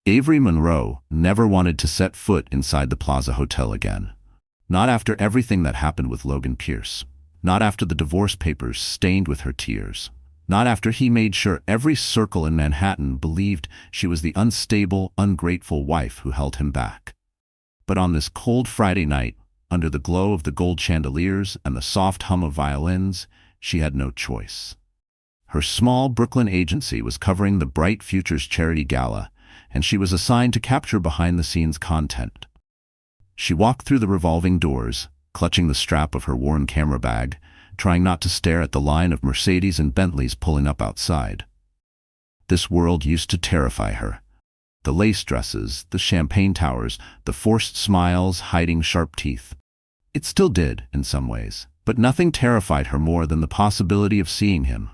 Avery Monroe never wanted to set foot inside the Plaza Hotel again. Not after everything that happened with Logan Pierce. Not after the divorce papers stained with her tears. Not after he made sure every circle in Manhattan believed she was the unstable, ungrateful wife who held him back. But on this cold Friday night, under the glow of the gold chandeliers and the soft hum of violins, she had no choice. Her small Brooklyn agency was covering the Bright Futures Charity Gala, and she was assigned to capture behind-the-scenes content. She walked through the revolving doors, clutching the strap of her worn camera bag, trying not to stare at the line of Mercedes and Bentleys pulling up outside. This world used to terrify her. The lace dresses, the champagne towers, the forced smiles hiding sharp teeth. It still did, in some ways, but nothing terrified her more than the possibility of seeing him.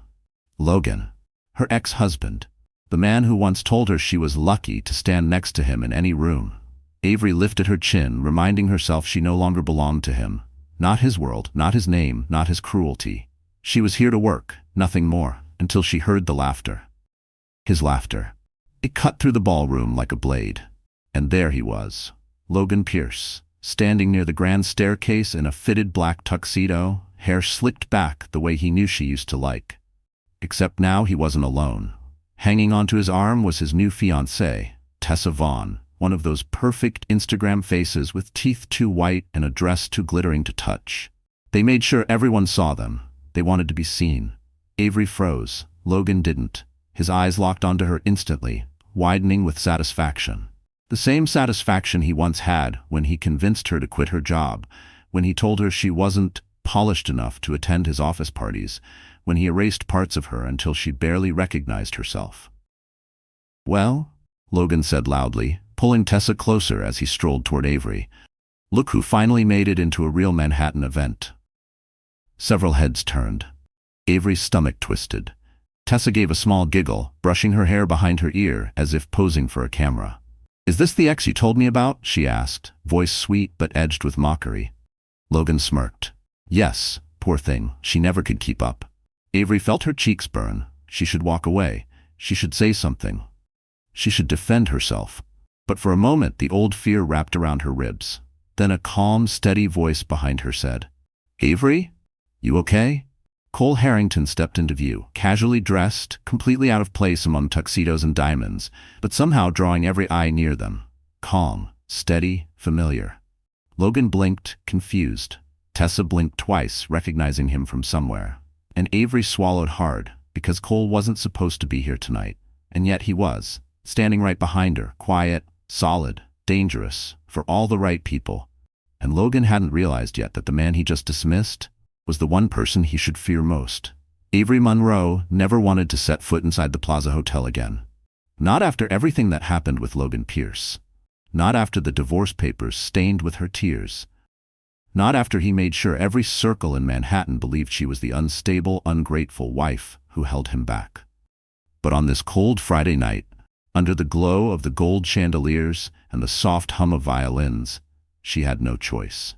Logan, her ex-husband, the man who once told her she was lucky to stand next to him in any room. Avery lifted her chin, reminding herself she no longer belonged to him. Not his world, not his name, not his cruelty. She was here to work, nothing more, until she heard the laughter. His laughter. It cut through the ballroom like a blade. And there he was, Logan Pierce, standing near the grand staircase in a fitted black tuxedo, hair slicked back the way he knew she used to like. Except now he wasn't alone. Hanging onto his arm was his new fiancée, Tessa Vaughn, one of those perfect Instagram faces with teeth too white and a dress too glittering to touch. They made sure everyone saw them. They wanted to be seen. Avery froze. Logan didn't. His eyes locked onto her instantly, widening with satisfaction. The same satisfaction he once had when he convinced her to quit her job, when he told her she wasn't polished enough to attend his office parties, when he erased parts of her until she barely recognized herself. "Well," Logan said loudly, pulling Tessa closer as he strolled toward Avery. "Look who finally made it into a real Manhattan event." Several heads turned. Avery's stomach twisted. Tessa gave a small giggle, brushing her hair behind her ear as if posing for a camera. "Is this the ex you told me about?" she asked, voice sweet but edged with mockery. Logan smirked. "Yes, poor thing, she never could keep up." Avery felt her cheeks burn. She should walk away. She should say something. She should defend herself. But for a moment the old fear wrapped around her ribs. Then a calm, steady voice behind her said, "Avery? You okay?" Cole Harrington stepped into view, casually dressed, completely out of place among tuxedos and diamonds, but somehow drawing every eye near them. Calm, steady, familiar. Logan blinked, confused. Tessa blinked twice, recognizing him from somewhere. And Avery swallowed hard, because Cole wasn't supposed to be here tonight. And yet he was, standing right behind her, quiet, solid, dangerous, for all the right people. And Logan hadn't realized yet that the man he just dismissed was the one person he should fear most. Avery Monroe never wanted to set foot inside the Plaza Hotel again. Not after everything that happened with Logan Pierce. Not after the divorce papers stained with her tears. Not after he made sure every circle in Manhattan believed she was the unstable, ungrateful wife who held him back. But on this cold Friday night, under the glow of the gold chandeliers and the soft hum of violins, she had no choice.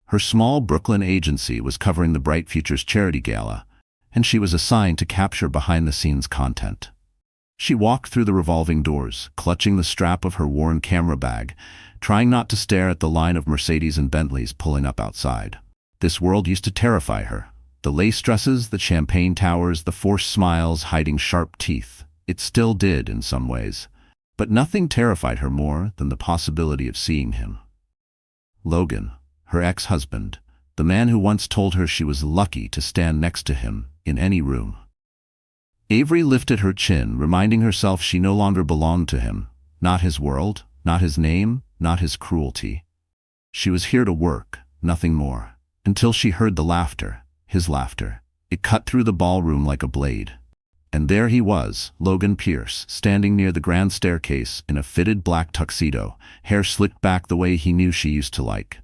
Her small Brooklyn agency was covering the Bright Futures Charity Gala, and she was assigned to capture behind-the-scenes content. She walked through the revolving doors, clutching the strap of her worn camera bag, trying not to stare at the line of Mercedes and Bentleys pulling up outside. This world used to terrify her. The lace dresses, the champagne towers, the forced smiles hiding sharp teeth. It still did in some ways. But nothing terrified her more than the possibility of seeing him. Logan, her ex-husband, the man who once told her she was lucky to stand next to him in any room. Avery lifted her chin, reminding herself she no longer belonged to him. Not his world, not his name, not his cruelty. She was here to work, nothing more. Until she heard the laughter, his laughter. It cut through the ballroom like a blade. And there he was, Logan Pierce, standing near the grand staircase in a fitted black tuxedo, hair slicked back the way he knew she used to like.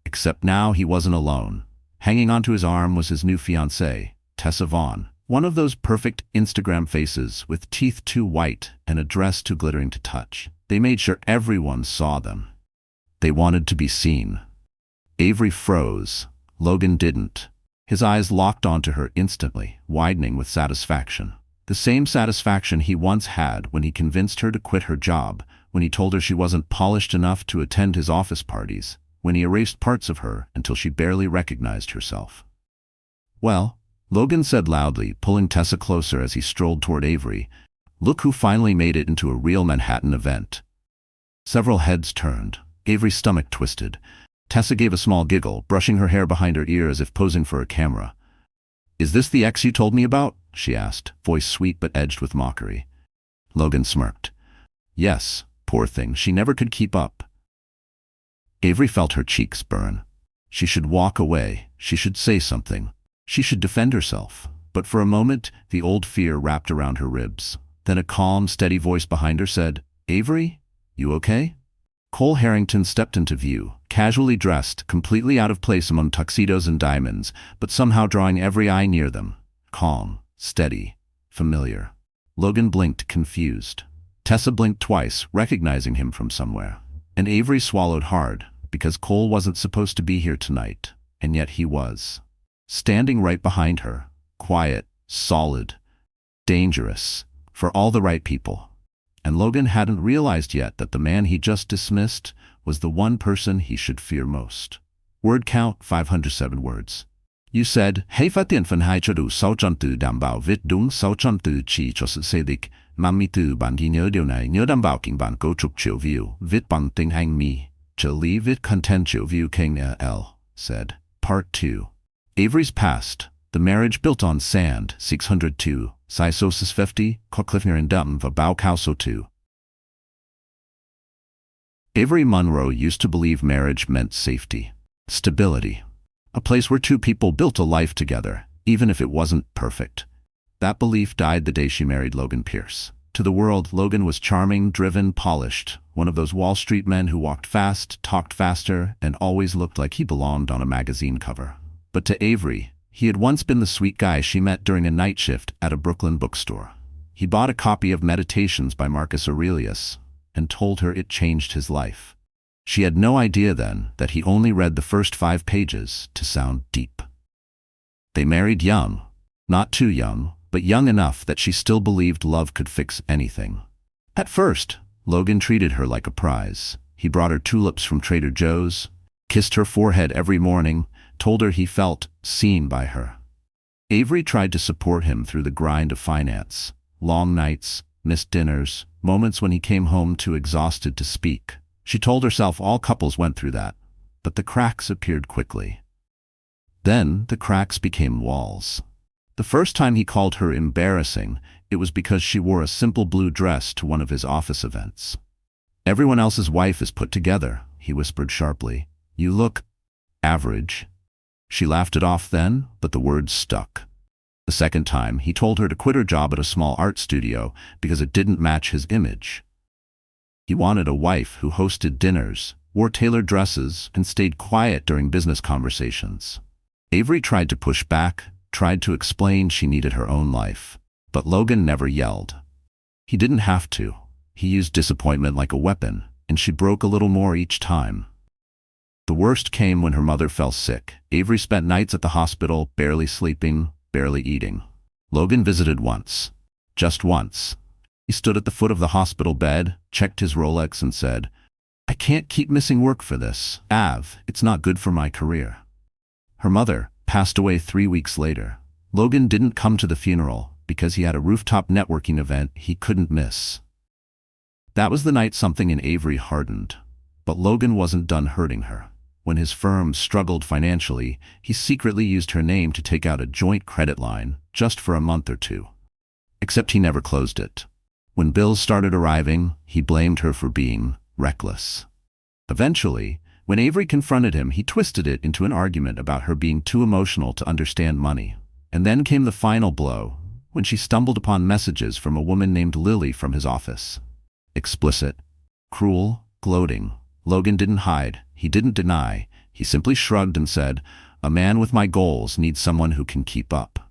Except now he wasn't alone. Hanging onto his arm was his new fiancée, Tessa Vaughn, one of those perfect Instagram faces with teeth too white and a dress too glittering to touch. They made sure everyone saw them. They wanted to be seen. Avery froze. Logan didn't. His eyes locked onto her instantly, widening with satisfaction. The same satisfaction he once had when he convinced her to quit her job, when he told her she wasn't polished enough to attend his office parties, when he erased parts of her until she barely recognized herself. "Well," Logan said loudly, pulling Tessa closer as he strolled toward Avery, "look who finally made it into a real Manhattan event." Several heads turned. Avery's stomach twisted. Tessa gave a small giggle, brushing her hair behind her ear as if posing for a camera. "Is this the ex you told me about?" she asked, voice sweet but edged with mockery. Logan smirked. "Yes, poor thing, she never could keep up." Avery felt her cheeks burn. She should walk away, she should say something. She should defend herself. But for a moment, the old fear wrapped around her ribs. Then a calm, steady voice behind her said, "Avery, you okay?" Cole Harrington stepped into view, casually dressed, completely out of place among tuxedos and diamonds, but somehow drawing every eye near them. Calm, steady, familiar. Logan blinked, confused. Tessa blinked twice, recognizing him from somewhere. And Avery swallowed hard, because Cole wasn't supposed to be here tonight, and yet he was. Standing right behind her, quiet, solid, dangerous, for all the right people. And Logan hadn't realized yet that the man he just dismissed was the one person he should fear most. Word count 507 words. You said, "Hei fatin fan hai cho du sao chan tu dam bao vit dung sao chan tu chi cho se dik, mami tu ban gi nhớ điều này nhớ dam bao kinh ban go chuk chill view, vit bằng ting hang mi, cho li vit content chill view king l, said. Part 2. Avery's past, the marriage built on sand, 602, Sysosis 50, Koklifner and Dum va Bao Kauso 2. Avery Monroe used to believe marriage meant safety, stability, a place where two people built a life together, even if it wasn't perfect. That belief died the day she married Logan Pierce. To the world, Logan was charming, driven, polished, one of those Wall Street men who walked fast, talked faster, and always looked like he belonged on a magazine cover. But to Avery, he had once been the sweet guy she met during a night shift at a Brooklyn bookstore. He bought a copy of Meditations by Marcus Aurelius and told her it changed his life. She had no idea then that he only read the first 5 pages to sound deep. They married young, not too young, but young enough that she still believed love could fix anything. At first, Logan treated her like a prize. He brought her tulips from Trader Joe's, kissed her forehead every morning, told her he felt seen by her. Avery tried to support him through the grind of finance, long nights, missed dinners, moments when he came home too exhausted to speak. She told herself all couples went through that, but the cracks appeared quickly. Then the cracks became walls. The first time he called her embarrassing, it was because she wore a simple blue dress to one of his office events. "Everyone else's wife is put together," he whispered sharply. "You look average." She laughed it off then, but the words stuck. The second time, he told her to quit her job at a small art studio because it didn't match his image. He wanted a wife who hosted dinners, wore tailored dresses, and stayed quiet during business conversations. Avery tried to push back, tried to explain she needed her own life. But Logan never yelled. He didn't have to. He used disappointment like a weapon, and she broke a little more each time. The worst came when her mother fell sick. Avery spent nights at the hospital, barely sleeping, barely eating. Logan visited once. Just once. He stood at the foot of the hospital bed, checked his Rolex, and said, "I can't keep missing work for this, Av. It's not good for my career." Her mother passed away 3 weeks later. Logan didn't come to the funeral because he had a rooftop networking event he couldn't miss. That was the night something in Avery hardened. But Logan wasn't done hurting her. When his firm struggled financially, he secretly used her name to take out a joint credit line just for a month or two. Except he never closed it. When bills started arriving, he blamed her for being reckless. Eventually, when Avery confronted him, he twisted it into an argument about her being too emotional to understand money. And then came the final blow, when she stumbled upon messages from a woman named Lily from his office. Explicit, cruel, gloating. Logan didn't hide, he didn't deny, he simply shrugged and said, "A man with my goals needs someone who can keep up."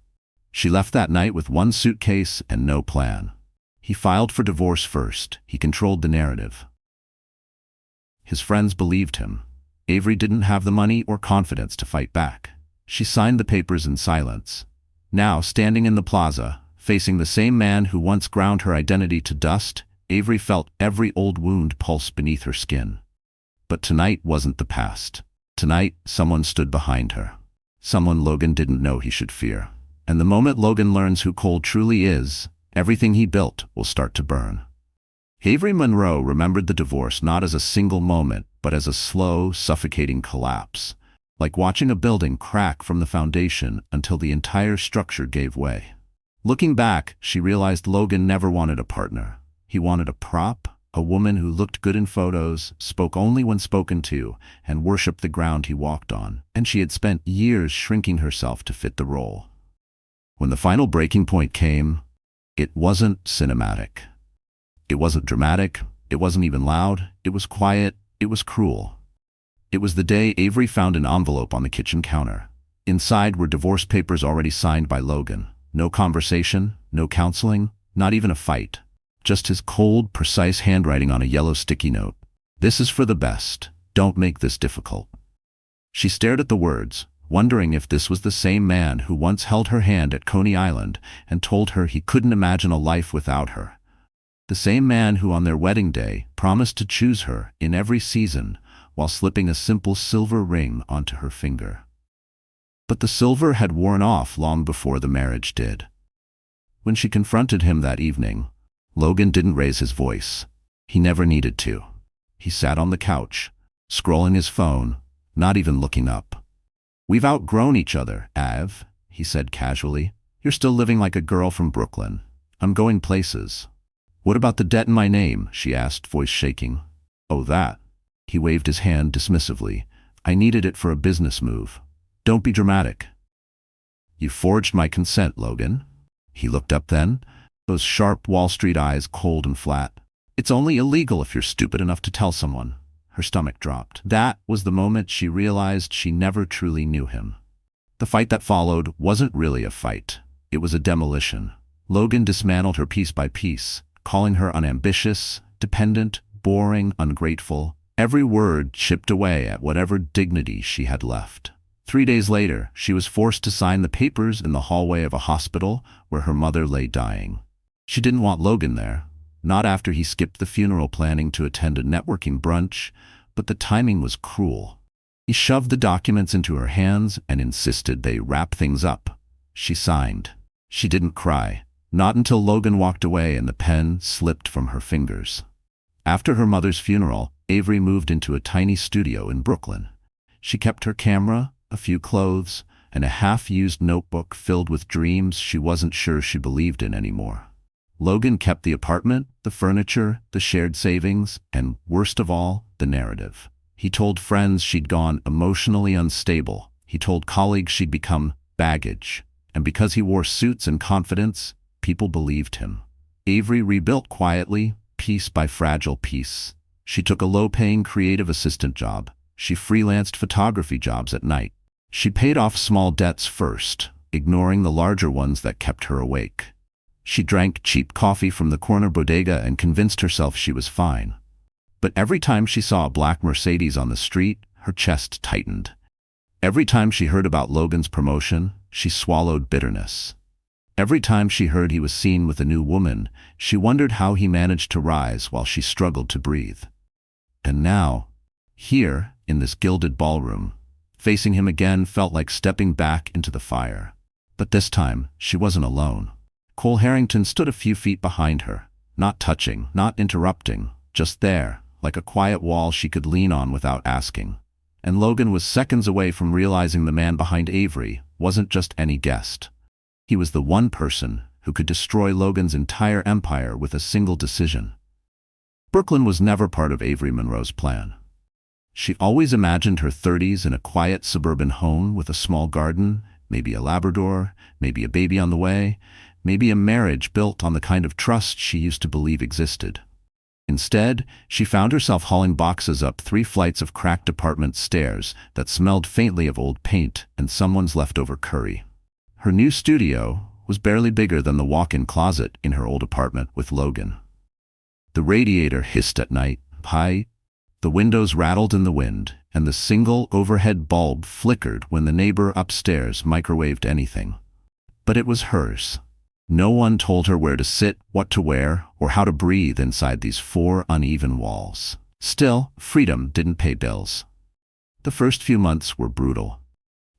She left that night with one suitcase and no plan. He filed for divorce first, he controlled the narrative. His friends believed him. Avery didn't have the money or confidence to fight back. She signed the papers in silence. Now, standing in the plaza, Facing the same man who once ground her identity to dust, Avery felt every old wound pulse beneath her skin. But tonight wasn't the past. Tonight, someone stood behind her. Someone Logan didn't know he should fear. And the moment Logan learns who Cole truly is, everything he built will start to burn. Avery Monroe remembered the divorce not as a single moment, but as a slow, suffocating collapse, like watching a building crack from the foundation until the entire structure gave way. Looking back, she realized Logan never wanted a partner. He wanted a prop, a woman who looked good in photos, spoke only when spoken to, and worshipped the ground he walked on, and she had spent years shrinking herself to fit the role. When the final breaking point came, it wasn't cinematic. It wasn't dramatic, it wasn't even loud, it was quiet, it was cruel. It was the day Avery found an envelope on the kitchen counter. Inside were divorce papers already signed by Logan. No conversation, no counseling, not even a fight. Just his cold, precise handwriting on a yellow sticky note. "This is for the best. Don't make this difficult." She stared at the words, wondering if this was the same man who once held her hand at Coney Island and told her he couldn't imagine a life without her. The same man who on their wedding day promised to choose her in every season while slipping a simple silver ring onto her finger. But the silver had worn off long before the marriage did. When she confronted him that evening, Logan didn't raise his voice. He never needed to. He sat on the couch, scrolling his phone, not even looking up. "We've outgrown each other, Av," he said casually. "You're still living like a girl from Brooklyn. I'm going places." "What about the debt in my name?" she asked, voice shaking. "Oh, that." He waved his hand dismissively. "I needed it for a business move. Don't be dramatic." "You forged my consent, Logan." He looked up then, those sharp Wall Street eyes cold and flat. "It's only illegal if you're stupid enough to tell someone." Her stomach dropped. That was the moment she realized she never truly knew him. The fight that followed wasn't really a fight. It was a demolition. Logan dismantled her piece by piece, calling her unambitious, dependent, boring, ungrateful. Every word chipped away at whatever dignity she had left. 3 days later, she was forced to sign the papers in the hallway of a hospital where her mother lay dying. She didn't want Logan there, not after he skipped the funeral planning to attend a networking brunch, but the timing was cruel. He shoved the documents into her hands and insisted they wrap things up. She signed. She didn't cry, not until Logan walked away and the pen slipped from her fingers. After her mother's funeral, Avery moved into a tiny studio in Brooklyn. She kept her camera, a few clothes, and a half-used notebook filled with dreams she wasn't sure she believed in anymore. Logan kept the apartment, the furniture, the shared savings, and, worst of all, the narrative. He told friends she'd gone emotionally unstable. He told colleagues she'd become baggage. And because he wore suits and confidence, people believed him. Avery rebuilt quietly, piece by fragile piece. She took a low-paying creative assistant job. She freelanced photography jobs at night. She paid off small debts first, ignoring the larger ones that kept her awake. She drank cheap coffee from the corner bodega and convinced herself she was fine. But every time she saw a black Mercedes on the street, her chest tightened. Every time she heard about Logan's promotion, she swallowed bitterness. Every time she heard he was seen with a new woman, she wondered how he managed to rise while she struggled to breathe. And now, here, in this gilded ballroom, facing him again felt like stepping back into the fire. But this time, she wasn't alone. Cole Harrington stood a few feet behind her, not touching, not interrupting, just there, like a quiet wall she could lean on without asking. And Logan was seconds away from realizing the man behind Avery wasn't just any guest. He was the one person who could destroy Logan's entire empire with a single decision. Brooklyn was never part of Avery Monroe's plan. She always imagined her 30s in a quiet suburban home with a small garden, maybe a Labrador, maybe a baby on the way, maybe a marriage built on the kind of trust she used to believe existed. Instead, she found herself hauling boxes up 3 flights of cracked apartment stairs that smelled faintly of old paint and someone's leftover curry. Her new studio was barely bigger than the walk-in closet in her old apartment with Logan. The radiator hissed at night, high. The windows rattled in the wind, and the single overhead bulb flickered when the neighbor upstairs microwaved anything. But it was hers. No one told her where to sit, what to wear, or how to breathe inside these four uneven walls. Still, freedom didn't pay bills. The first few months were brutal.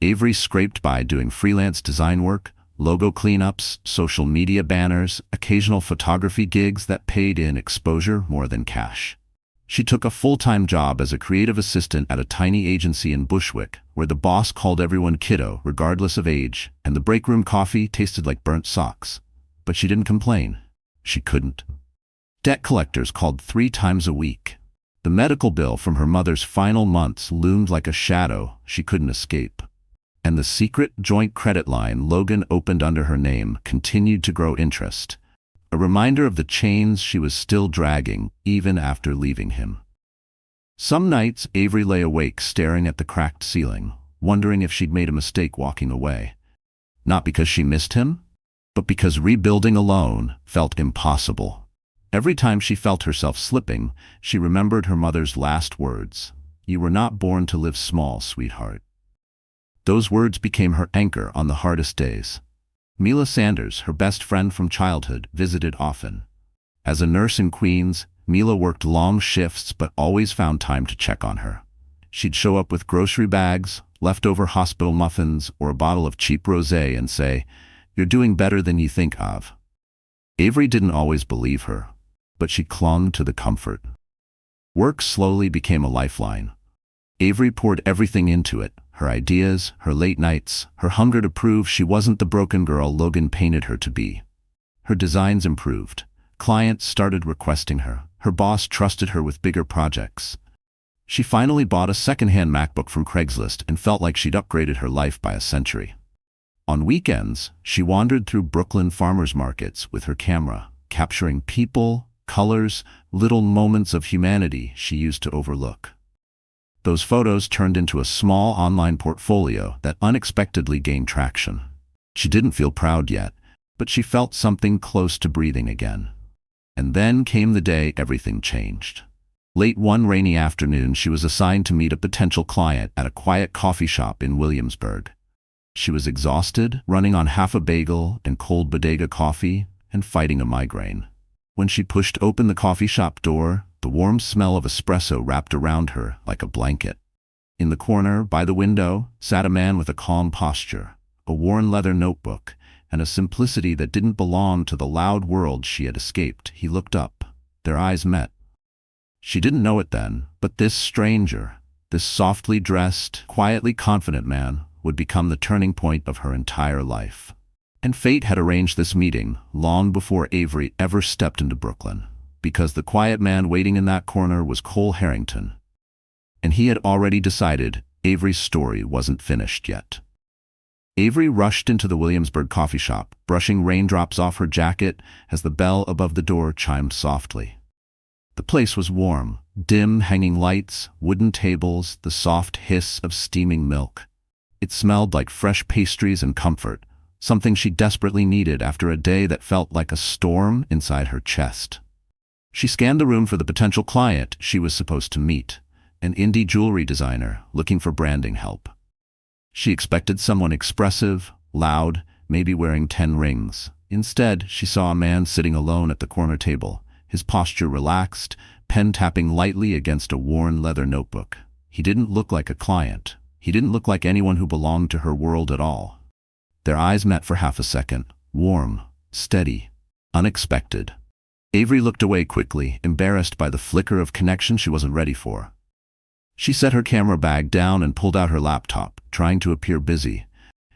Avery scraped by doing freelance design work, logo cleanups, social media banners, occasional photography gigs that paid in exposure more than cash. She took a full-time job as a creative assistant at a tiny agency in Bushwick, where the boss called everyone kiddo, regardless of age, and the break room coffee tasted like burnt socks. But she didn't complain. She couldn't. Debt collectors called 3 times a week. The medical bill from her mother's final months loomed like a shadow she couldn't escape. And the secret joint credit line Logan opened under her name continued to grow interest, a reminder of the chains she was still dragging even after leaving him. Some nights Avery lay awake staring at the cracked ceiling, wondering if she'd made a mistake walking away. Not because she missed him, but because rebuilding alone felt impossible. Every time she felt herself slipping, she remembered her mother's last words, "You were not born to live small, sweetheart." Those words became her anchor on the hardest days. Mila Sanders, her best friend from childhood, visited often. As a nurse in Queens, Mila worked long shifts but always found time to check on her. She'd show up with grocery bags, leftover hospital muffins, or a bottle of cheap rosé and say, "You're doing better than you think of." Avery didn't always believe her, but she clung to the comfort. Work slowly became a lifeline. Avery poured everything into it, her ideas, her late nights, her hunger to prove she wasn't the broken girl Logan painted her to be. Her designs improved. Clients started requesting her. Her boss trusted her with bigger projects. She finally bought a second-hand MacBook from Craigslist and felt like she'd upgraded her life by a century. On weekends, she wandered through Brooklyn farmers markets with her camera, capturing people, colors, little moments of humanity she used to overlook. Those photos turned into a small online portfolio that unexpectedly gained traction. She didn't feel proud yet, but she felt something close to breathing again. And then came the day everything changed. Late one rainy afternoon, she was assigned to meet a potential client at a quiet coffee shop in Williamsburg. She was exhausted, running on half a bagel and cold bodega coffee, and fighting a migraine. When she pushed open the coffee shop door, the warm smell of espresso wrapped around her like a blanket. In the corner, by the window, sat a man with a calm posture, a worn leather notebook, and a simplicity that didn't belong to the loud world she had escaped. He looked up. Their eyes met. She didn't know it then, but this stranger, this softly dressed, quietly confident man, would become the turning point of her entire life. And fate had arranged this meeting long before Avery ever stepped into Brooklyn, because the quiet man waiting in that corner was Cole Harrington. And he had already decided Avery's story wasn't finished yet. Avery rushed into the Williamsburg coffee shop, brushing raindrops off her jacket as the bell above the door chimed softly. The place was warm, dim hanging lights, wooden tables, the soft hiss of steaming milk. It smelled like fresh pastries and comfort, something she desperately needed after a day that felt like a storm inside her chest. She scanned the room for the potential client she was supposed to meet, an indie jewelry designer looking for branding help. She expected someone expressive, loud, maybe wearing 10 rings. Instead, she saw a man sitting alone at the corner table, his posture relaxed, pen tapping lightly against a worn leather notebook. He didn't look like a client. He didn't look like anyone who belonged to her world at all. Their eyes met for half a second, warm, steady, unexpected. Avery looked away quickly, embarrassed by the flicker of connection she wasn't ready for. She set her camera bag down and pulled out her laptop, trying to appear busy.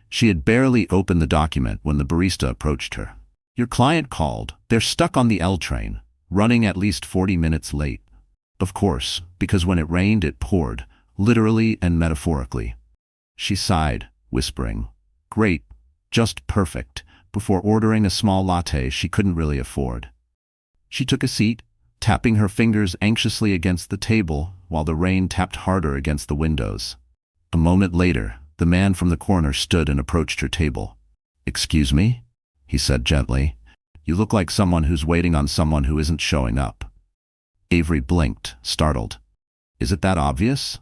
She had barely opened the document when the barista approached her. "Your client called. They're stuck on the L train, running at least 40 minutes late." Of course, because when it rained it poured, literally and metaphorically. She sighed, whispering, "Great, just perfect," before ordering a small latte she couldn't really afford. She took a seat, tapping her fingers anxiously against the table while the rain tapped harder against the windows. A moment later, the man from the corner stood and approached her table. "Excuse me?" he said gently. "You look like someone who's waiting on someone who isn't showing up." Avery blinked, startled. "Is it that obvious?"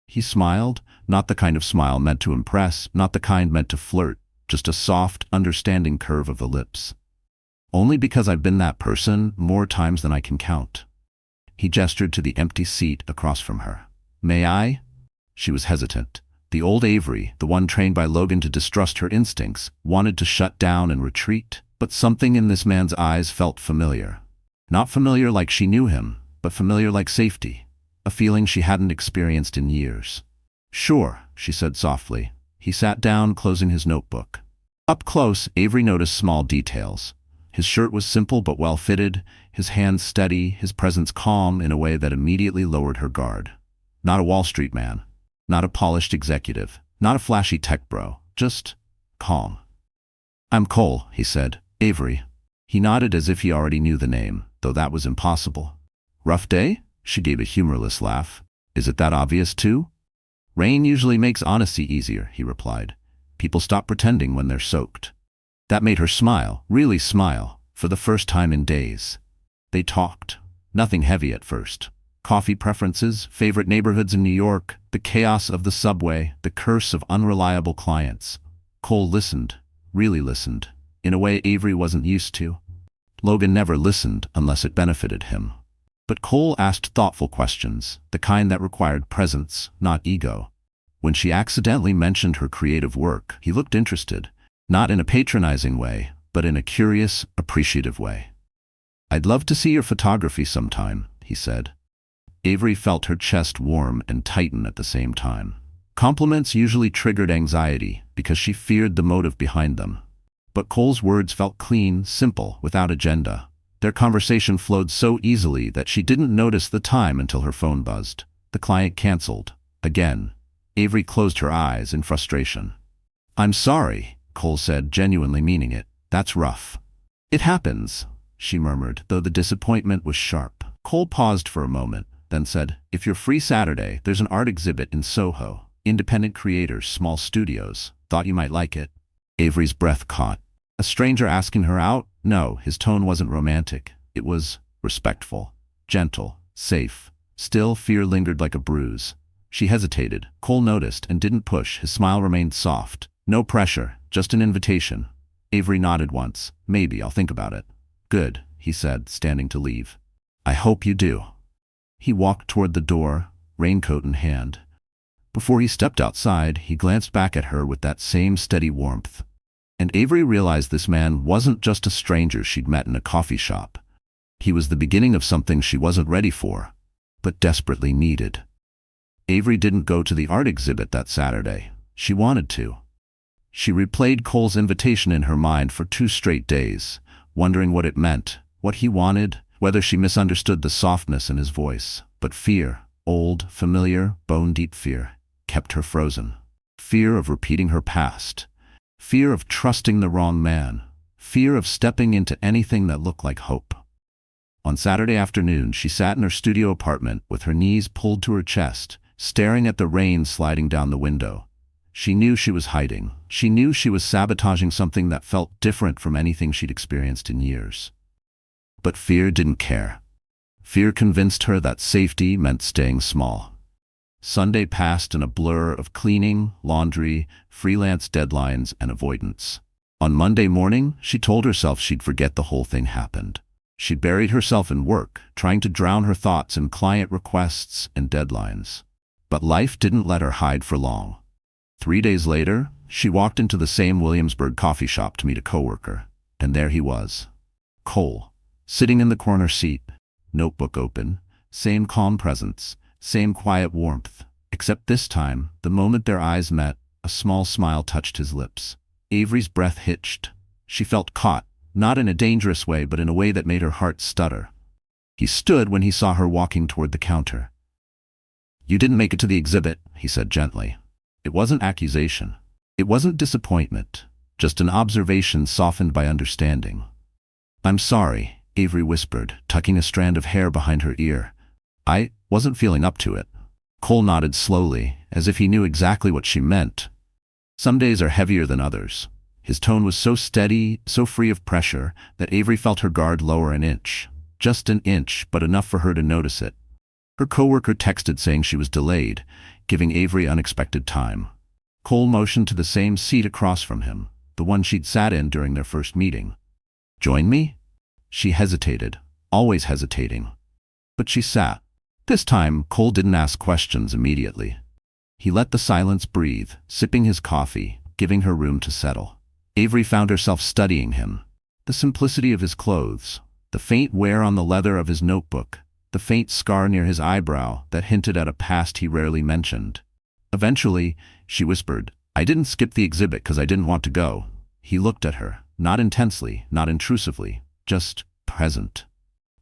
He smiled, not the kind of smile meant to impress, not the kind meant to flirt, just a soft, understanding curve of the lips. Only because I've been that person more times than I can count. He gestured to the empty seat across from her. May I? She was hesitant. The old Avery, the one trained by Logan to distrust her instincts, wanted to shut down and retreat, but something in this man's eyes felt familiar. Not familiar like she knew him, but familiar like safety, a feeling she hadn't experienced in years. Sure, she said softly. He sat down, closing his notebook. Up close, Avery noticed small details. His shirt was simple but well-fitted, his hands steady, his presence calm in a way that immediately lowered her guard. Not a Wall Street man. Not a polished executive. Not a flashy tech bro. Just calm. I'm Cole, he said. Avery. He nodded as if he already knew the name, though that was impossible. Rough day? She gave a humorless laugh. Is it that obvious too? Rain usually makes honesty easier, he replied. People stop pretending when they're soaked. That made her smile, really smile, for the first time in days. They talked. Nothing heavy at first. Coffee preferences, favorite neighborhoods in New York, the chaos of the subway, the curse of unreliable clients. Cole listened, really listened, in a way Avery wasn't used to. Logan never listened unless it benefited him. But Cole asked thoughtful questions, the kind that required presence, not ego. When she accidentally mentioned her creative work, he looked interested, not in a patronizing way, but in a curious, appreciative way. I'd love to see your photography sometime, he said. Avery felt her chest warm and tighten at the same time. Compliments usually triggered anxiety because she feared the motive behind them. But Cole's words felt clean, simple, without agenda. Their conversation flowed so easily that she didn't notice the time until her phone buzzed. The client canceled. Again. Avery closed her eyes in frustration. I'm sorry, Cole said, genuinely meaning it. That's rough. It happens, she murmured, though the disappointment was sharp. Cole paused for a moment, then said, if you're free Saturday, there's an art exhibit in Soho. Independent creators, small studios. Thought you might like it. Avery's breath caught. A stranger asking her out? No, his tone wasn't romantic. It was respectful, gentle, safe. Still, fear lingered like a bruise. She hesitated. Cole noticed and didn't push. His smile remained soft. No pressure, just an invitation. Avery nodded once. Maybe, I'll think about it. Good, he said, standing to leave. I hope you do. He walked toward the door, raincoat in hand. Before he stepped outside, he glanced back at her with that same steady warmth. And Avery realized this man wasn't just a stranger she'd met in a coffee shop. He was the beginning of something she wasn't ready for, but desperately needed. Avery didn't go to the art exhibit that Saturday. She wanted to. She replayed Cole's invitation in her mind for 2 straight days, wondering what it meant, what he wanted, whether she misunderstood the softness in his voice. But fear, old, familiar, bone-deep fear, kept her frozen. Fear of repeating her past. Fear of trusting the wrong man. Fear of stepping into anything that looked like hope. On Saturday afternoon, she sat in her studio apartment with her knees pulled to her chest, staring at the rain sliding down the window. She knew she was hiding. She knew she was sabotaging something that felt different from anything she'd experienced in years. But fear didn't care. Fear convinced her that safety meant staying small. Sunday passed in a blur of cleaning, laundry, freelance deadlines, and avoidance. On Monday morning, she told herself she'd forget the whole thing happened. She'd buried herself in work, trying to drown her thoughts in client requests and deadlines. But life didn't let her hide for long. 3 days later, she walked into the same Williamsburg coffee shop to meet a coworker, and there he was. Cole, sitting in the corner seat, notebook open, same calm presence, same quiet warmth, except this time, the moment their eyes met, a small smile touched his lips. Avery's breath hitched. She felt caught, not in a dangerous way, but in a way that made her heart stutter. He stood when he saw her walking toward the counter. You didn't make it to the exhibit, he said gently. It wasn't accusation. It wasn't disappointment, just an observation softened by understanding. I'm sorry, Avery whispered, tucking a strand of hair behind her ear. I wasn't feeling up to it. Cole nodded slowly, as if he knew exactly what she meant. Some days are heavier than others. His tone was so steady, so free of pressure, that Avery felt her guard lower an inch. Just an inch, but enough for her to notice it. Her coworker texted saying she was delayed, giving Avery unexpected time. Cole motioned to the same seat across from him, the one she'd sat in during their first meeting. Join me? She hesitated, always hesitating. But she sat. This time, Cole didn't ask questions immediately. He let the silence breathe, sipping his coffee, giving her room to settle. Avery found herself studying him. The simplicity of his clothes, the faint wear on the leather of his notebook, the faint scar near his eyebrow that hinted at a past he rarely mentioned. Eventually, she whispered, "I didn't skip the exhibit because I didn't want to go." He looked at her, not intensely, not intrusively, just present.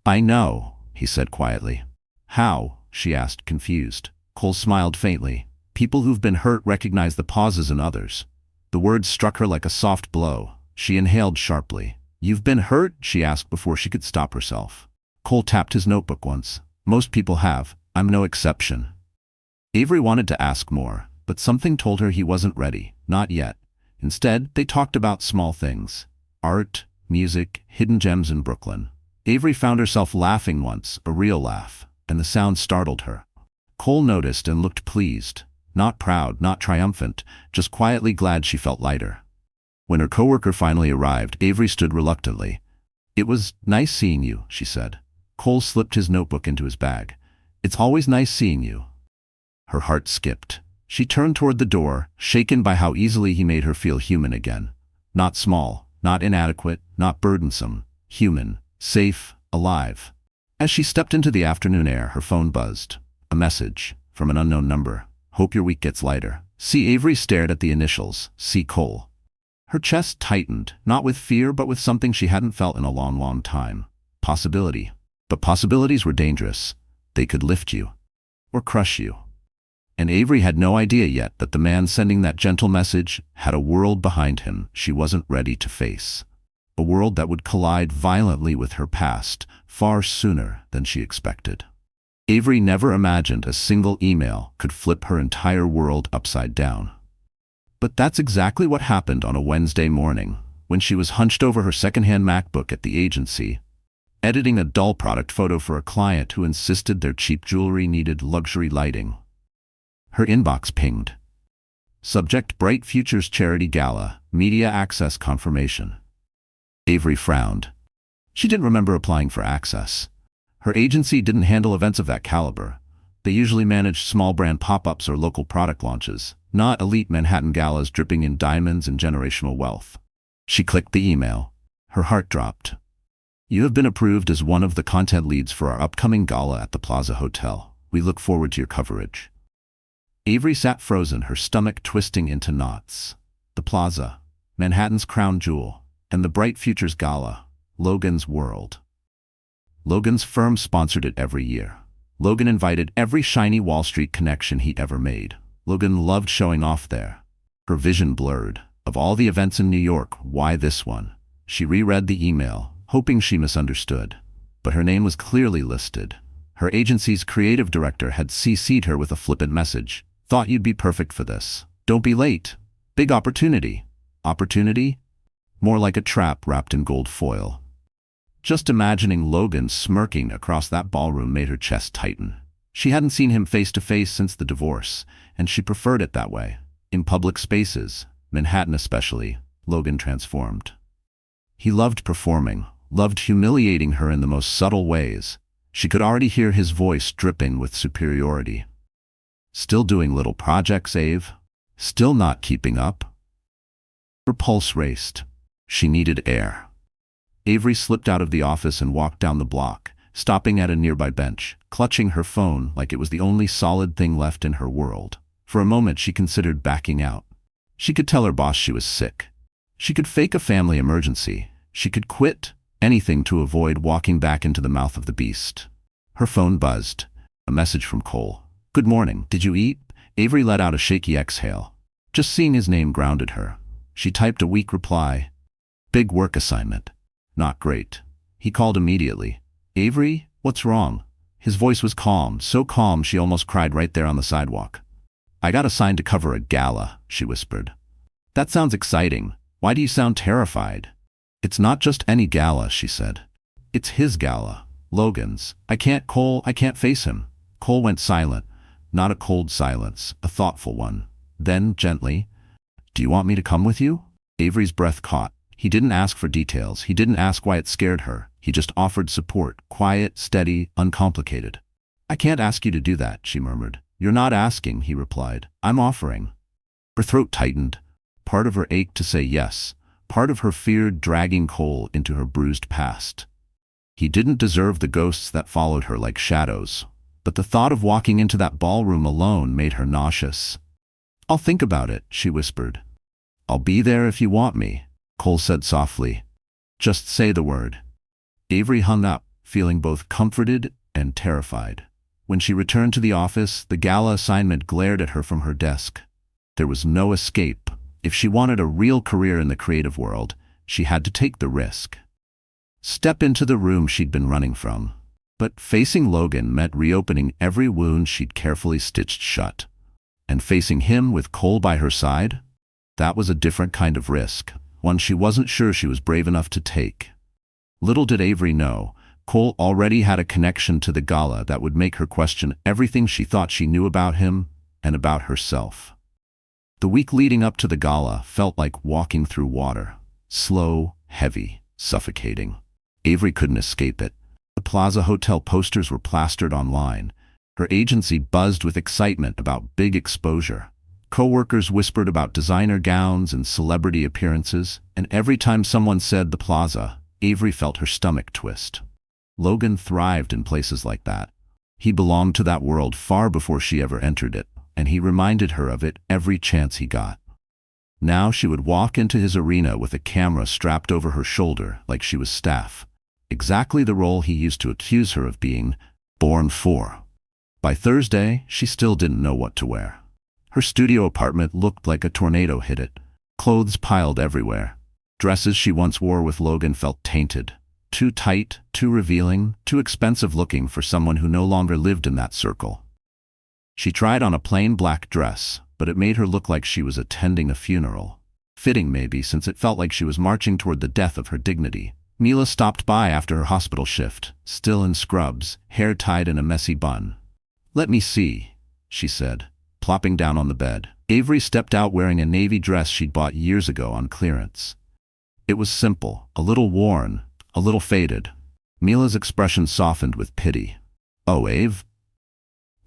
"I know," he said quietly. "How?" she asked, confused. Cole smiled faintly. People who've been hurt recognize the pauses in others. The words struck her like a soft blow. She inhaled sharply. "You've been hurt?" she asked before she could stop herself. Cole tapped his notebook once. "Most people have. I'm no exception." Avery wanted to ask more, but something told her he wasn't ready, not yet. Instead, they talked about small things. Art, music, hidden gems in Brooklyn. Avery found herself laughing once, a real laugh, and the sound startled her. Cole noticed and looked pleased. Not proud, not triumphant, just quietly glad she felt lighter. When her coworker finally arrived, Avery stood reluctantly. "It was nice seeing you," she said. Cole slipped his notebook into his bag. "It's always nice seeing you." Her heart skipped. She turned toward the door, shaken by how easily he made her feel human again. Not small, not inadequate, not burdensome. Human, safe, alive. As she stepped into the afternoon air, her phone buzzed. A message, from an unknown number. "Hope your week gets lighter." C. Avery stared at the initials, C. Cole. Her chest tightened, not with fear but with something she hadn't felt in a long, long time. Possibility. But possibilities were dangerous. They could lift you. Or crush you. And Avery had no idea yet that the man sending that gentle message had a world behind him she wasn't ready to face. A world that would collide violently with her past far sooner than she expected. Avery never imagined a single email could flip her entire world upside down. But that's exactly what happened on a Wednesday morning, when she was hunched over her secondhand MacBook at the agency, editing a dull product photo for a client who insisted their cheap jewelry needed luxury lighting. Her inbox pinged. Subject: Bright Futures Charity Gala, Media Access Confirmation. Avery frowned. She didn't remember applying for access. Her agency didn't handle events of that caliber. They usually managed small brand pop-ups or local product launches, not elite Manhattan galas dripping in diamonds and generational wealth. She clicked the email. Her heart dropped. "You have been approved as one of the content leads for our upcoming gala at the Plaza Hotel. We look forward to your coverage." Avery sat frozen, her stomach twisting into knots. The Plaza, Manhattan's crown jewel, and the Bright Futures Gala, Logan's world. Logan's firm sponsored it every year. Logan invited every shiny Wall Street connection he ever made. Logan loved showing off there. Her vision blurred. Of all the events in New York, why this one? She reread the email, hoping she misunderstood. But her name was clearly listed. Her agency's creative director had CC'd her with a flippant message. "Thought you'd be perfect for this. Don't be late. Big opportunity." Opportunity? More like a trap wrapped in gold foil. Just imagining Logan smirking across that ballroom made her chest tighten. She hadn't seen him face to face since the divorce, and she preferred it that way. In public spaces, Manhattan especially, Logan transformed. He loved performing, loved humiliating her in the most subtle ways. She could already hear his voice dripping with superiority. Still doing little projects, Ave? Still not keeping up? Her pulse raced. She needed air. Avery slipped out of the office and walked down the block, stopping at a nearby bench, clutching her phone like it was the only solid thing left in her world. For a moment she considered backing out. She could tell her boss she was sick. She could fake a family emergency. She could quit, anything to avoid walking back into the mouth of the beast. Her phone buzzed. A message from Cole. "Good morning. Did you eat?" Avery let out a shaky exhale. Just seeing his name grounded her. She typed a weak reply. "Big work assignment. Not great." He called immediately. "Avery, what's wrong?" His voice was calm, so calm she almost cried right there on the sidewalk. "I got assigned to cover a gala," she whispered. "That sounds exciting. Why do you sound terrified?" "It's not just any gala," she said. "It's his gala. Logan's. I can't face him." Cole went silent. Not a cold silence, a thoughtful one. Then, gently, "Do you want me to come with you?" Avery's breath caught. He didn't ask for details. He didn't ask why it scared her. He just offered support, quiet, steady, uncomplicated. "I can't ask you to do that," she murmured. "You're not asking," he replied. "I'm offering." Her throat tightened. Part of her ached to say yes. Part of her feared dragging Cole into her bruised past. He didn't deserve the ghosts that followed her like shadows. But the thought of walking into that ballroom alone made her nauseous. "I'll think about it," she whispered. "I'll be there if you want me," Cole said softly. "Just say the word." Avery hung up, feeling both comforted and terrified. When she returned to the office, the gala assignment glared at her from her desk. There was no escape. If she wanted a real career in the creative world, she had to take the risk. Step into the room she'd been running from. But facing Logan meant reopening every wound she'd carefully stitched shut. And facing him with Cole by her side? That was a different kind of risk, one she wasn't sure she was brave enough to take. Little did Avery know, Cole already had a connection to the gala that would make her question everything she thought she knew about him and about herself. The week leading up to the gala felt like walking through water. Slow, heavy, suffocating. Avery couldn't escape it. The Plaza Hotel posters were plastered online. Her agency buzzed with excitement about big exposure. Co-workers whispered about designer gowns and celebrity appearances, and every time someone said the Plaza, Avery felt her stomach twist. Logan thrived in places like that. He belonged to that world far before she ever entered it, and he reminded her of it every chance he got. Now she would walk into his arena with a camera strapped over her shoulder like she was staff. Exactly the role he used to accuse her of being born for. By Thursday, she still didn't know what to wear. Her studio apartment looked like a tornado hit it. Clothes piled everywhere. Dresses she once wore with Logan felt tainted. Too tight, too revealing, too expensive looking for someone who no longer lived in that circle. She tried on a plain black dress, but it made her look like she was attending a funeral. Fitting maybe, since it felt like she was marching toward the death of her dignity. Mila stopped by after her hospital shift, still in scrubs, hair tied in a messy bun. "Let me see," she said, plopping down on the bed. Avery stepped out wearing a navy dress she'd bought years ago on clearance. It was simple, a little worn, a little faded. Mila's expression softened with pity. "Oh, Ave?"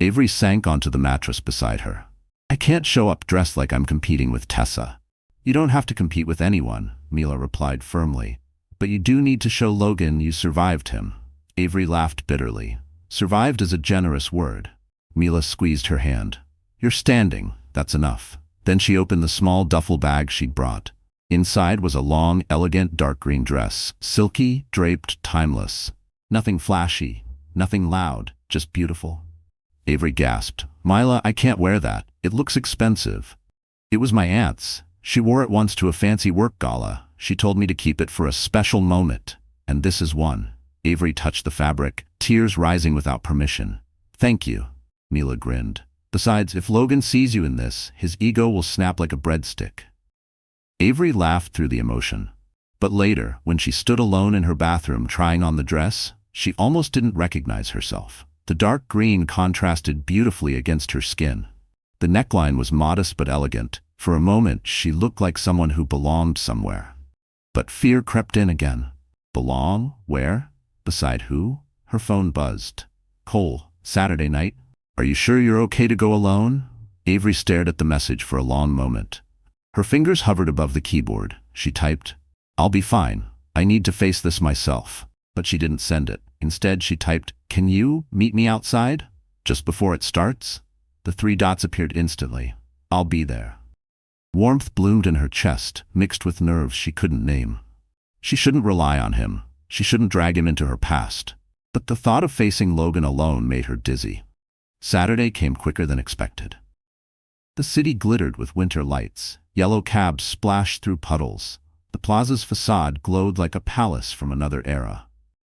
Avery sank onto the mattress beside her. "I can't show up dressed like I'm competing with Tessa." "You don't have to compete with anyone," Mila replied firmly. "But you do need to show Logan you survived him." Avery laughed bitterly. "Survived is a generous word." Mila squeezed her hand. "You're standing, that's enough." Then she opened the small duffel bag she'd brought. Inside was a long, elegant dark green dress, silky, draped, timeless. Nothing flashy, nothing loud, just beautiful. Avery gasped. "Mila, I can't wear that. It looks expensive." "It was my aunt's. She wore it once to a fancy work gala. She told me to keep it for a special moment. And this is one." Avery touched the fabric, tears rising without permission. "Thank you," Mila grinned. "Besides, if Logan sees you in this, his ego will snap like a breadstick." Avery laughed through the emotion. But later, when she stood alone in her bathroom trying on the dress, she almost didn't recognize herself. The dark green contrasted beautifully against her skin. The neckline was modest but elegant. For a moment, she looked like someone who belonged somewhere. But fear crept in again. Belong? Where? Beside who? Her phone buzzed. "Cole, Saturday night? Are you sure you're okay to go alone?" Avery stared at the message for a long moment. Her fingers hovered above the keyboard. She typed, "I'll be fine. I need to face this myself." But she didn't send it. Instead, she typed, "Can you meet me outside? Just before it starts?" The 3 dots appeared instantly. "I'll be there." Warmth bloomed in her chest, mixed with nerves she couldn't name. She shouldn't rely on him. She shouldn't drag him into her past. But the thought of facing Logan alone made her dizzy. Saturday came quicker than expected. The city glittered with winter lights. Yellow cabs splashed through puddles. The plaza's facade glowed like a palace from another era.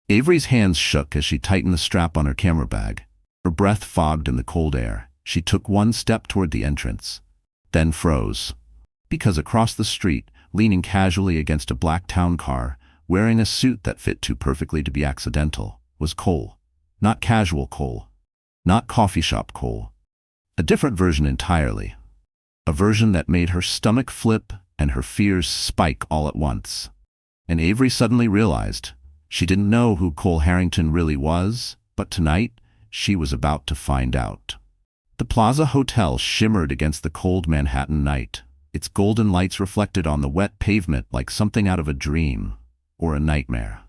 Avery's hands shook as she tightened the strap on her camera bag. Her breath fogged in the cold air. She took one step toward the entrance, then froze. Because across the street, leaning casually against a black town car, wearing a suit that fit too perfectly to be accidental, was Cole. Not casual Cole. Not coffee shop Cole. A different version entirely. A version that made her stomach flip and her fears spike all at once. And Avery suddenly realized she didn't know who Cole Harrington really was, but tonight she was about to find out. The Plaza Hotel shimmered against the cold Manhattan night. Its golden lights reflected on the wet pavement like something out of a dream or a nightmare.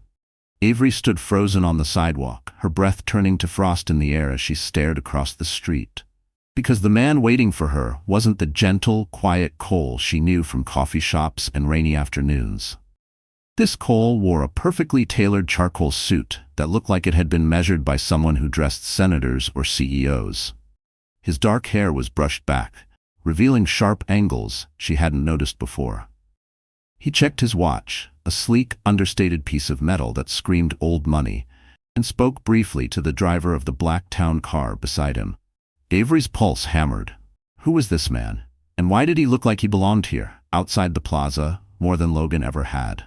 Avery stood frozen on the sidewalk, her breath turning to frost in the air as she stared across the street. Because the man waiting for her wasn't the gentle, quiet Cole she knew from coffee shops and rainy afternoons. This Cole wore a perfectly tailored charcoal suit that looked like it had been measured by someone who dressed senators or CEOs. His dark hair was brushed back, revealing sharp angles she hadn't noticed before. He checked his watch, a sleek, understated piece of metal that screamed old money, and spoke briefly to the driver of the black town car beside him. Avery's pulse hammered. Who was this man? And why did he look like he belonged here, outside the plaza, more than Logan ever had?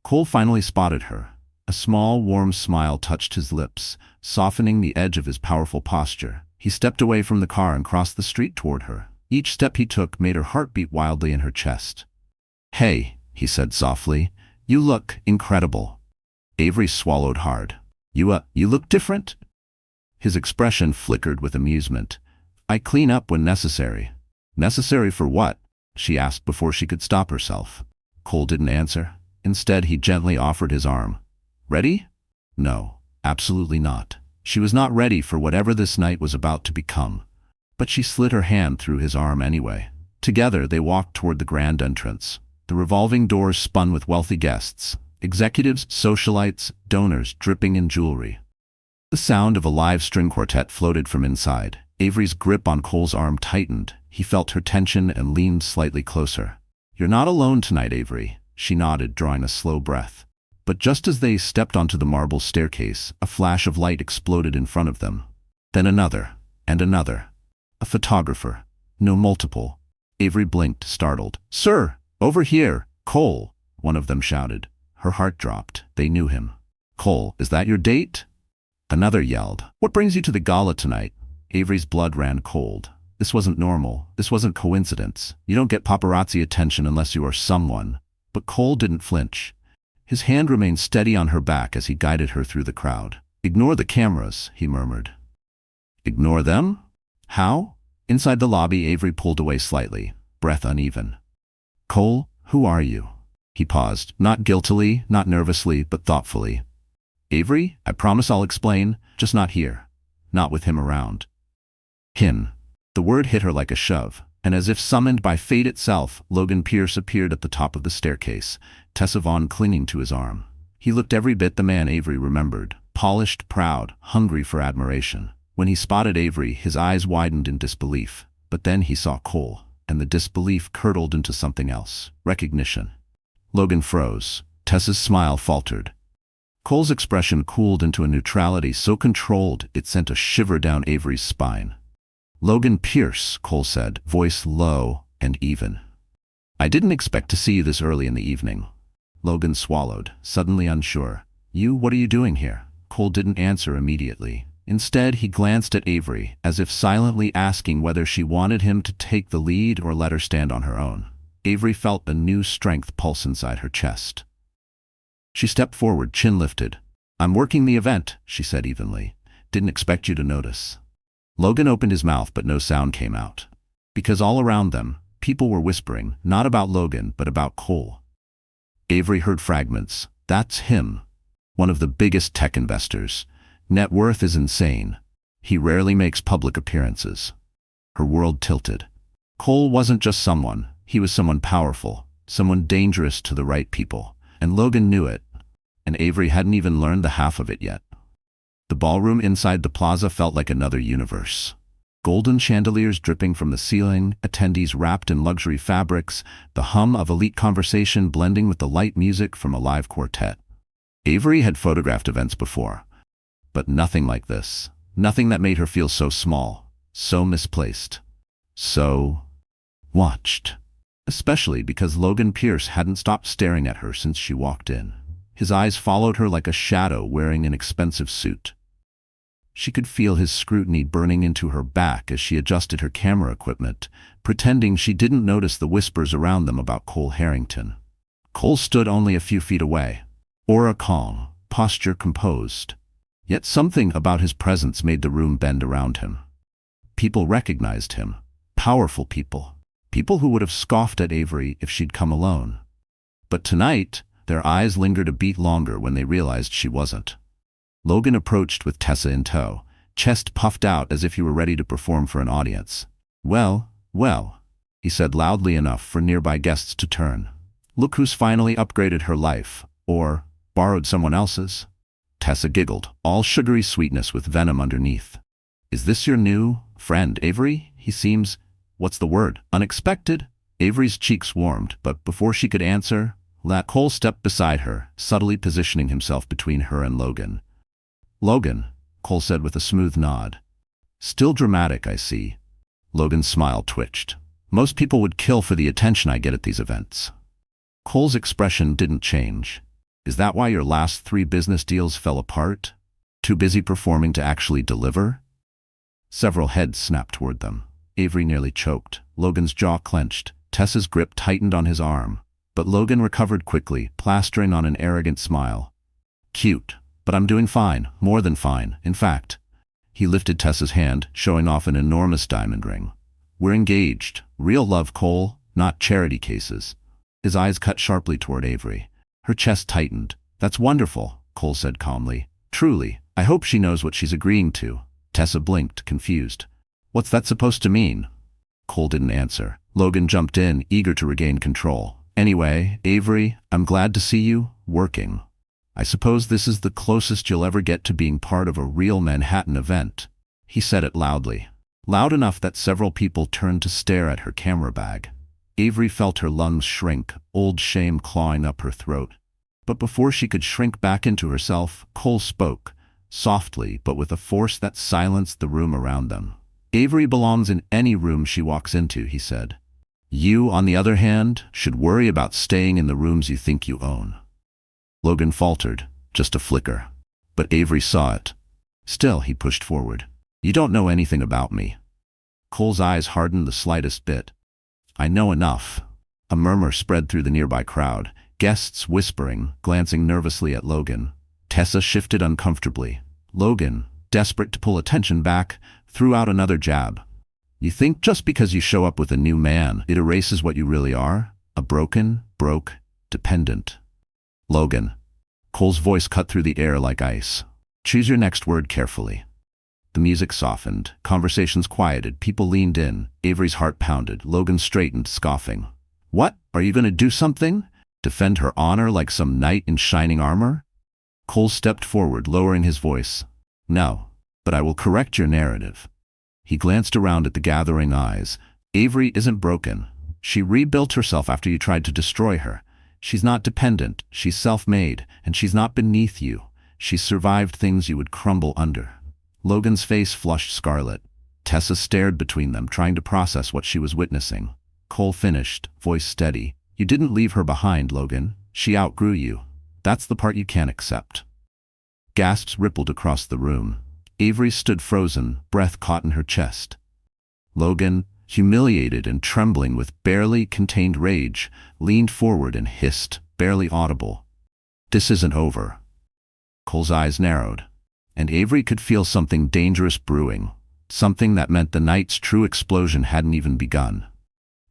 Cole finally spotted her. A small, warm smile touched his lips, softening the edge of his powerful posture. He stepped away from the car and crossed the street toward her. Each step he took made her heart beat wildly in her chest. "Hey," he said softly, "you look incredible." Avery swallowed hard. You look different?" His expression flickered with amusement. "I clean up when necessary." "Necessary for what?" she asked before she could stop herself. Cole didn't answer. Instead, he gently offered his arm. "Ready?" No, absolutely not. She was not ready for whatever this night was about to become. But she slid her hand through his arm anyway. Together, they walked toward the grand entrance. The revolving doors spun with wealthy guests, executives, socialites, donors dripping in jewelry. The sound of a live string quartet floated from inside. Avery's grip on Cole's arm tightened. He felt her tension and leaned slightly closer. "You're not alone tonight, Avery," she nodded, drawing a slow breath. But just as they stepped onto the marble staircase, a flash of light exploded in front of them. Then another, and another. A photographer. No, multiple. Avery blinked, startled. "Sir, over here, Cole," one of them shouted. Her heart dropped. They knew him. "Cole, is that your date?" Another yelled. "What brings you to the gala tonight?" Avery's blood ran cold. This wasn't normal. This wasn't coincidence. You don't get paparazzi attention unless you are someone. But Cole didn't flinch. His hand remained steady on her back as he guided her through the crowd. "Ignore the cameras," he murmured. "Ignore them? How?" Inside the lobby, Avery pulled away slightly, breath uneven. "Cole, who are you?" He paused, not guiltily, not nervously, but thoughtfully. "Avery, I promise I'll explain, just not here. Not with him around." "Him." The word hit her like a shove, and as if summoned by fate itself, Logan Pierce appeared at the top of the staircase, Tessa Vaughn clinging to his arm. He looked every bit the man Avery remembered, polished, proud, hungry for admiration. When he spotted Avery, his eyes widened in disbelief. But then he saw Cole, and the disbelief curdled into something else, recognition. Logan froze. Tessa's smile faltered. Cole's expression cooled into a neutrality so controlled it sent a shiver down Avery's spine. "Logan Pierce," Cole said, voice low and even. "I didn't expect to see you this early in the evening." Logan swallowed, suddenly unsure. What are you doing here?" Cole didn't answer immediately. Instead, he glanced at Avery, as if silently asking whether she wanted him to take the lead or let her stand on her own. Avery felt a new strength pulse inside her chest. She stepped forward, chin lifted. "I'm working the event," she said evenly. "Didn't expect you to notice." Logan opened his mouth, but no sound came out. Because all around them, people were whispering, not about Logan, but about Cole. Avery heard fragments. "That's him. One of the biggest tech investors. Net worth is insane. He rarely makes public appearances." Her world tilted. Cole wasn't just someone. He was someone powerful, someone dangerous to the right people. And Logan knew it. And Avery hadn't even learned the half of it yet. The ballroom inside the plaza felt like another universe. Golden chandeliers dripping from the ceiling, attendees wrapped in luxury fabrics, the hum of elite conversation blending with the light music from a live quartet. Avery had photographed events before, but nothing like this. Nothing that made her feel so small, so misplaced, so watched. Especially because Logan Pierce hadn't stopped staring at her since she walked in. His eyes followed her like a shadow wearing an expensive suit. She could feel his scrutiny burning into her back as she adjusted her camera equipment, pretending she didn't notice the whispers around them about Cole Harrington. Cole stood only a few feet away. Aura calm, posture composed. Yet something about his presence made the room bend around him. People recognized him. Powerful people. People who would have scoffed at Avery if she'd come alone. But tonight, their eyes lingered a beat longer when they realized she wasn't. Logan approached with Tessa in tow, chest puffed out as if he were ready to perform for an audience. "Well, well," he said loudly enough for nearby guests to turn. "Look who's finally upgraded her life, or borrowed someone else's." Tessa giggled, all sugary sweetness with venom underneath. "Is this your new friend, Avery? He seems, what's the word, unexpected?" Avery's cheeks warmed, but before she could answer, Cole stepped beside her, subtly positioning himself between her and Logan. "Logan," Cole said with a smooth nod. "Still dramatic, I see." Logan's smile twitched. "Most people would kill for the attention I get at these events." Cole's expression didn't change. "Is that why your last 3 business deals fell apart? Too busy performing to actually deliver?" Several heads snapped toward them. Avery nearly choked. Logan's jaw clenched. Tessa's grip tightened on his arm. But Logan recovered quickly, plastering on an arrogant smile. "Cute, but I'm doing fine, more than fine, in fact." He lifted Tessa's hand, showing off an enormous diamond ring. "We're engaged. Real love, Cole, not charity cases." His eyes cut sharply toward Avery. Her chest tightened. "That's wonderful," Cole said calmly. "Truly, I hope she knows what she's agreeing to." Tessa blinked, confused. "What's that supposed to mean?" Cole didn't answer. Logan jumped in, eager to regain control. "Anyway, Avery, I'm glad to see you working. I suppose this is the closest you'll ever get to being part of a real Manhattan event." He said it loudly. Loud enough that several people turned to stare at her camera bag. Avery felt her lungs shrink, old shame clawing up her throat. But before she could shrink back into herself, Cole spoke, softly but with a force that silenced the room around them. "Avery belongs in any room she walks into," he said. "You, on the other hand, should worry about staying in the rooms you think you own." Logan faltered, just a flicker. But Avery saw it. Still, he pushed forward. "You don't know anything about me." Cole's eyes hardened the slightest bit. "I know enough." A murmur spread through the nearby crowd, guests whispering, glancing nervously at Logan. Tessa shifted uncomfortably. Logan, desperate to pull attention back, threw out another jab. "You think just because you show up with a new man, it erases what you really are? A broke, dependent." "Logan." Cole's voice cut through the air like ice. "Choose your next word carefully." The music softened. Conversations quieted. People leaned in. Avery's heart pounded. Logan straightened, scoffing. "What? Are you going to do something? Defend her honor like some knight in shining armor?" Cole stepped forward, lowering his voice. "No, but I will correct your narrative." He glanced around at the gathering eyes. "Avery isn't broken. She rebuilt herself after you tried to destroy her. She's not dependent, she's self-made, and she's not beneath you. She's survived things you would crumble under." Logan's face flushed scarlet. Tessa stared between them, trying to process what she was witnessing. Cole finished, voice steady. "You didn't leave her behind, Logan. She outgrew you. That's the part you can't accept." Gasps rippled across the room. Avery stood frozen, breath caught in her chest. Logan, humiliated and trembling with barely contained rage, leaned forward and hissed, barely audible. "This isn't over." Cole's eyes narrowed, and Avery could feel something dangerous brewing, something that meant the night's true explosion hadn't even begun.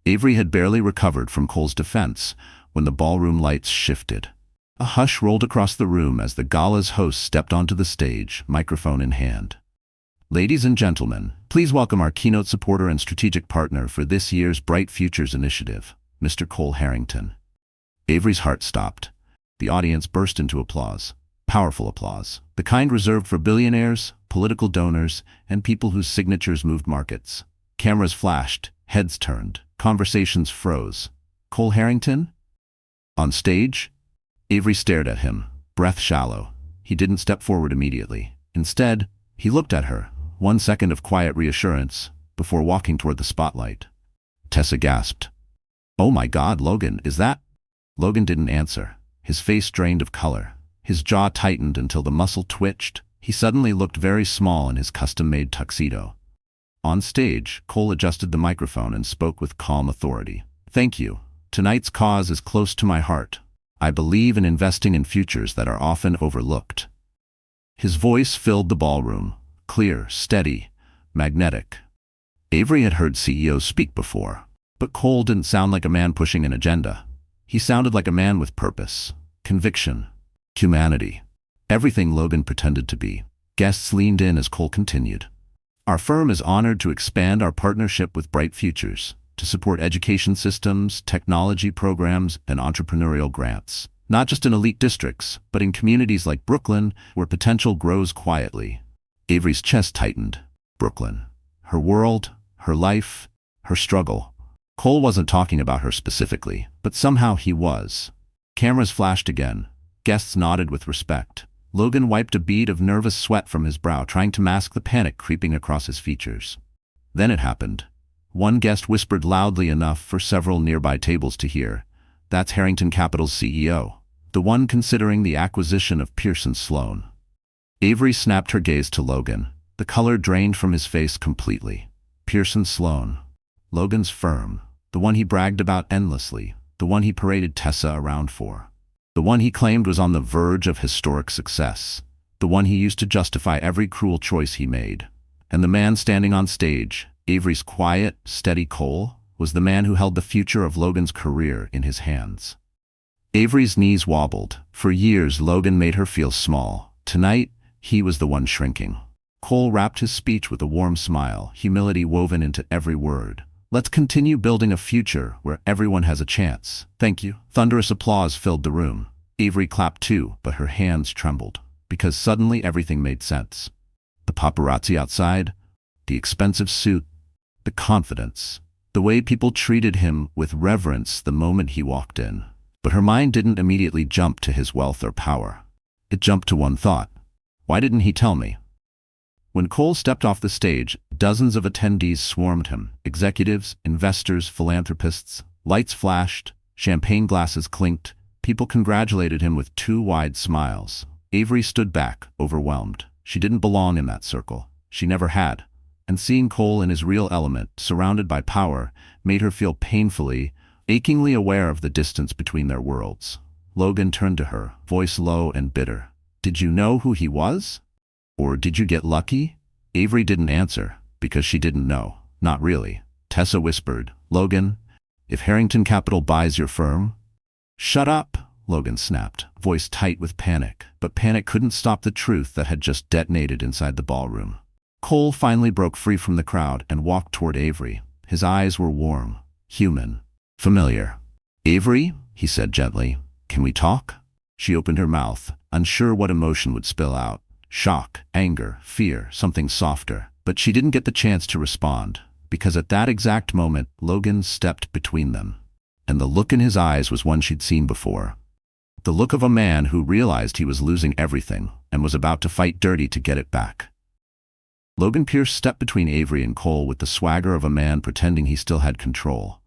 Avery had barely recovered from Cole's defense when the ballroom lights shifted. A hush rolled across the room as the gala's host stepped onto the stage, microphone in hand. "Ladies and gentlemen, please welcome our keynote supporter and strategic partner for this year's Bright Futures Initiative, Mr. Cole Harrington." Avery's heart stopped. The audience burst into applause. Powerful applause. The kind reserved for billionaires, political donors, and people whose signatures moved markets. Cameras flashed, heads turned, conversations froze. "Cole Harrington?" On stage? Avery stared at him, breath shallow. He didn't step forward immediately. Instead, he looked at her, 1 second of quiet reassurance, before walking toward the spotlight. Tessa gasped. "Oh my God, Logan, is that—" Logan didn't answer. His face drained of color. His jaw tightened until the muscle twitched. He suddenly looked very small in his custom-made tuxedo. On stage, Cole adjusted the microphone and spoke with calm authority. "Thank you. Tonight's cause is close to my heart. I believe in investing in futures that are often overlooked. His voice filled the ballroom, clear, steady, magnetic. Avery had heard CEOs speak before, but Cole didn't sound like a man pushing an agenda. He sounded like a man with purpose, conviction, humanity. Everything Logan pretended to be. Guests leaned in as Cole continued. Our firm is honored to expand our partnership with Bright Futures, to support education systems, technology programs, and entrepreneurial grants. Not just in elite districts, but in communities like Brooklyn, where potential grows quietly. Avery's chest tightened. Brooklyn. Her world, her life, her struggle. Cole wasn't talking about her specifically, but somehow he was. Cameras flashed again. Guests nodded with respect. Logan wiped a bead of nervous sweat from his brow, trying to mask the panic creeping across his features. Then it happened. One guest whispered loudly enough for several nearby tables to hear. That's Harrington Capital's CEO, the one considering the acquisition of Pearson Sloan. Avery snapped her gaze to Logan. The color drained from his face completely. Pearson Sloan. Logan's firm. The one he bragged about endlessly. The one he paraded Tessa around for. The one he claimed was on the verge of historic success. The one he used to justify every cruel choice he made. And the man standing on stage, Avery's quiet, steady Cole, was the man who held the future of Logan's career in his hands. Avery's knees wobbled. For years, Logan made her feel small. Tonight, he was the one shrinking. Cole wrapped his speech with a warm smile, humility woven into every word. Let's continue building a future where everyone has a chance. Thank you. Thunderous applause filled the room. Avery clapped too, but her hands trembled, because suddenly everything made sense. The paparazzi outside, the expensive suit, the confidence, the way people treated him with reverence the moment he walked in. But her mind didn't immediately jump to his wealth or power. It jumped to one thought. Why didn't he tell me? When Cole stepped off the stage, dozens of attendees swarmed him. Executives, investors, philanthropists. Lights flashed, champagne glasses clinked. People congratulated him with two wide smiles. Avery stood back, overwhelmed. She didn't belong in that circle. She never had. And seeing Cole in his real element, surrounded by power, made her feel painfully, achingly aware of the distance between their worlds. Logan turned to her, voice low and bitter. Did you know who he was? Or did you get lucky? Avery didn't answer, because she didn't know. Not really. Tessa whispered, Logan, if Harrington Capital buys your firm... Shut up, Logan snapped, voice tight with panic. But panic couldn't stop the truth that had just detonated inside the ballroom. Cole finally broke free from the crowd and walked toward Avery. His eyes were warm, human, familiar. Avery, he said gently, can we talk? She opened her mouth, unsure what emotion would spill out. Shock, anger, fear, something softer. But she didn't get the chance to respond, because at that exact moment, Logan stepped between them. And the look in his eyes was one she'd seen before. The look of a man who realized he was losing everything and was about to fight dirty to get it back. Logan Pierce stepped between Avery and Cole with the swagger of a man pretending he still had control.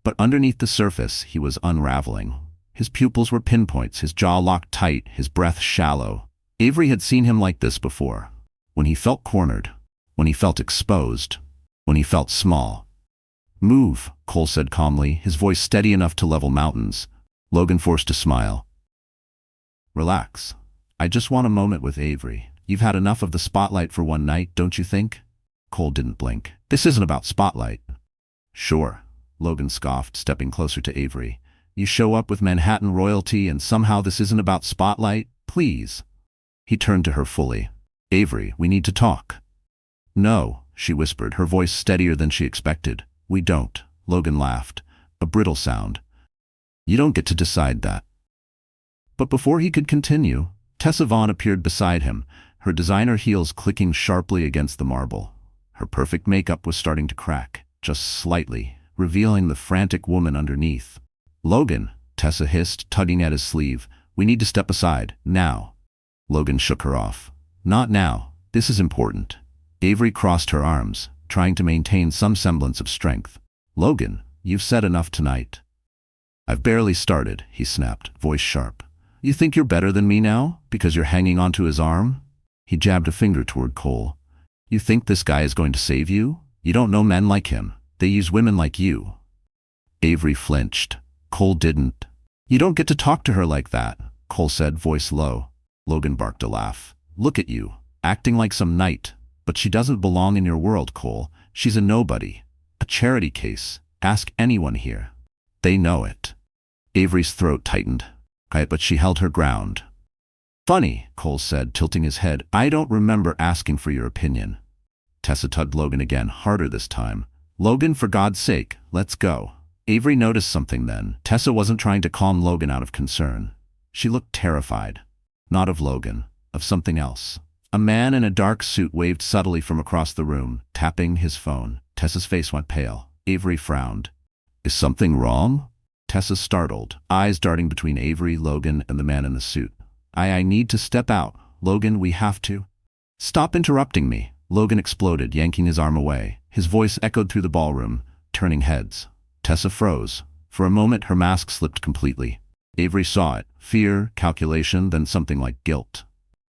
But underneath the surface, he was unraveling. His pupils were pinpoints, his jaw locked tight, his breath shallow. Avery had seen him like this before, when he felt cornered, when he felt exposed, when he felt small. Move, Cole said calmly, his voice steady enough to level mountains. Logan forced a smile. Relax. I just want a moment with Avery. You've had enough of the spotlight for one night, don't you think? Cole didn't blink. This isn't about spotlight. Sure, Logan scoffed, stepping closer to Avery. You show up with Manhattan royalty and somehow this isn't about spotlight? Please. He turned to her fully. Avery, we need to talk. No, she whispered, her voice steadier than she expected. We don't. Logan laughed, a brittle sound. You don't get to decide that. But before he could continue, Tessa Vaughn appeared beside him, her designer heels clicking sharply against the marble. Her perfect makeup was starting to crack, just slightly, revealing the frantic woman underneath. Logan, Tessa hissed, tugging at his sleeve, we need to step aside, now. Logan shook her off. Not now. This is important. Avery crossed her arms, trying to maintain some semblance of strength. Logan, you've said enough tonight. I've barely started, he snapped, voice sharp. You think you're better than me now, because you're hanging onto his arm? He jabbed a finger toward Cole. You think this guy is going to save you? You don't know men like him. They use women like you. Avery flinched. Cole didn't. You don't get to talk to her like that, Cole said, voice low. Logan barked a laugh. Look at you, acting like some knight. But she doesn't belong in your world, Cole. She's a nobody. A charity case. Ask anyone here. They know it. Avery's throat tightened. But she held her ground. Funny, Cole said, tilting his head. I don't remember asking for your opinion. Tessa tugged Logan again, harder this time. Logan, for God's sake, let's go. Avery noticed something then. Tessa wasn't trying to calm Logan out of concern. She looked terrified. Not of Logan, of something else. A man in a dark suit waved subtly from across the room, tapping his phone. Tessa's face went pale. Avery frowned. Is something wrong? Tessa startled, eyes darting between Avery, Logan, and the man in the suit. I need to step out. Logan, we have to. Stop interrupting me. Logan exploded, yanking his arm away. His voice echoed through the ballroom, turning heads. Tessa froze. For a moment, her mask slipped completely. Avery saw it. Fear, calculation, then something like guilt.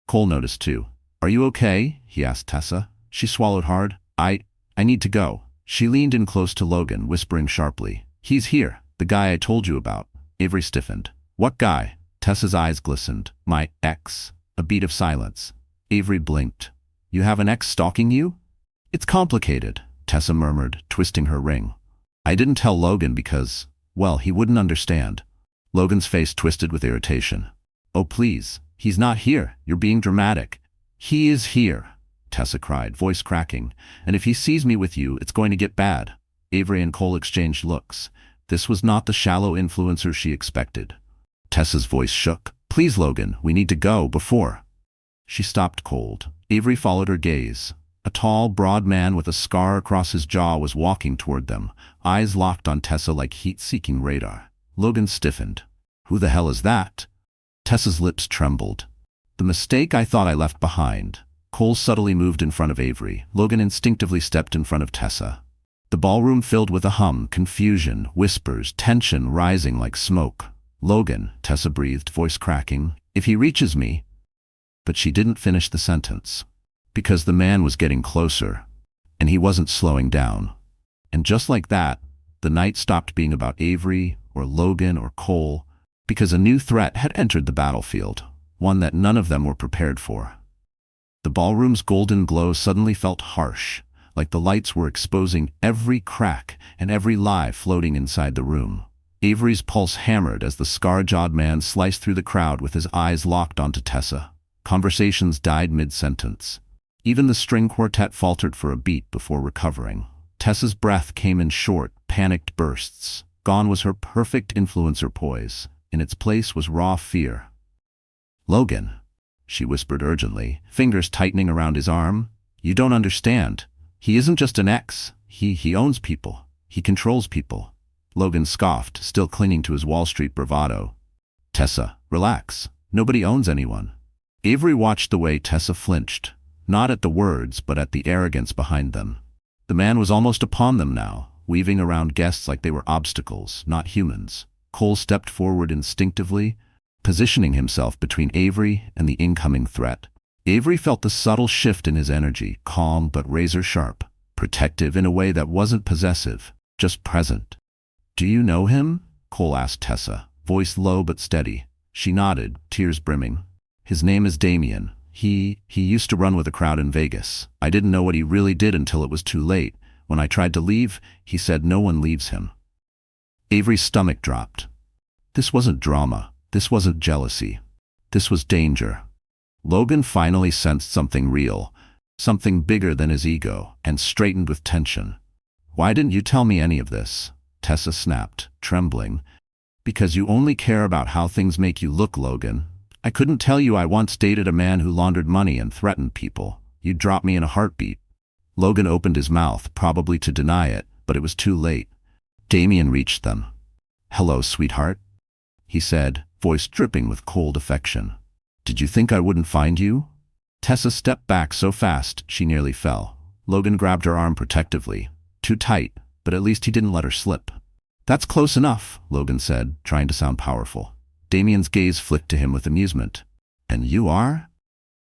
Cole noticed too. Are you okay? He asked Tessa. She swallowed hard. I need to go. She leaned in close to Logan, whispering sharply. He's here, the guy I told you about. Avery stiffened. What guy? Tessa's eyes glistened. My ex. A beat of silence. Avery blinked. You have an ex stalking you? It's complicated, Tessa murmured, twisting her ring. I didn't tell Logan because, well, he wouldn't understand. Logan's face twisted with irritation. Oh, please. He's not here. You're being dramatic. He is here, Tessa cried, voice cracking. And if he sees me with you, it's going to get bad. Avery and Cole exchanged looks. This was not the shallow influencer she expected. Tessa's voice shook. Please, Logan, we need to go before. She stopped cold. Avery followed her gaze. A tall, broad man with a scar across his jaw was walking toward them, eyes locked on Tessa like heat-seeking radar. Logan stiffened. Who the hell is that? Tessa's lips trembled. The mistake I thought I left behind. Cole subtly moved in front of Avery. Logan instinctively stepped in front of Tessa. The ballroom filled with a hum, confusion, whispers, tension rising like smoke. Logan, Tessa breathed, voice cracking. If he reaches me. But she didn't finish the sentence. Because the man was getting closer. And he wasn't slowing down. And just like that, the night stopped being about Avery or Logan or Cole, because a new threat had entered the battlefield, one that none of them were prepared for. The ballroom's golden glow suddenly felt harsh, like the lights were exposing every crack and every lie floating inside the room. Avery's pulse hammered as the scar-jawed man sliced through the crowd with his eyes locked onto Tessa. Conversations died mid-sentence. Even the string quartet faltered for a beat before recovering. Tessa's breath came in short, panicked bursts. Gone was her perfect influencer poise. In its place was raw fear. Logan, she whispered urgently, fingers tightening around his arm. You don't understand. He isn't just an ex. He owns people. He controls people. Logan scoffed, still clinging to his Wall Street bravado. Tessa, relax. Nobody owns anyone. Avery watched the way Tessa flinched, not at the words, but at the arrogance behind them. The man was almost upon them now, weaving around guests like they were obstacles, not humans. Cole stepped forward instinctively, positioning himself between Avery and the incoming threat. Avery felt the subtle shift in his energy, calm but razor-sharp, protective in a way that wasn't possessive, just present. Do you know him? Cole asked Tessa, voice low but steady. She nodded, tears brimming. His name is Damien. He used to run with a crowd in Vegas. I didn't know what he really did until it was too late. When I tried to leave, he said no one leaves him. Avery's stomach dropped. This wasn't drama. This wasn't jealousy. This was danger. Logan finally sensed something real, something bigger than his ego, and straightened with tension. Why didn't you tell me any of this? Tessa snapped, trembling. Because you only care about how things make you look, Logan. I couldn't tell you I once dated a man who laundered money and threatened people. You'd drop me in a heartbeat. Logan opened his mouth, probably to deny it, but it was too late. Damien reached them. Hello, sweetheart, he said, voice dripping with cold affection. Did you think I wouldn't find you? Tessa stepped back so fast she nearly fell. Logan grabbed her arm protectively. Too tight, but at least he didn't let her slip. That's close enough, Logan said, trying to sound powerful. Damien's gaze flicked to him with amusement. And you are?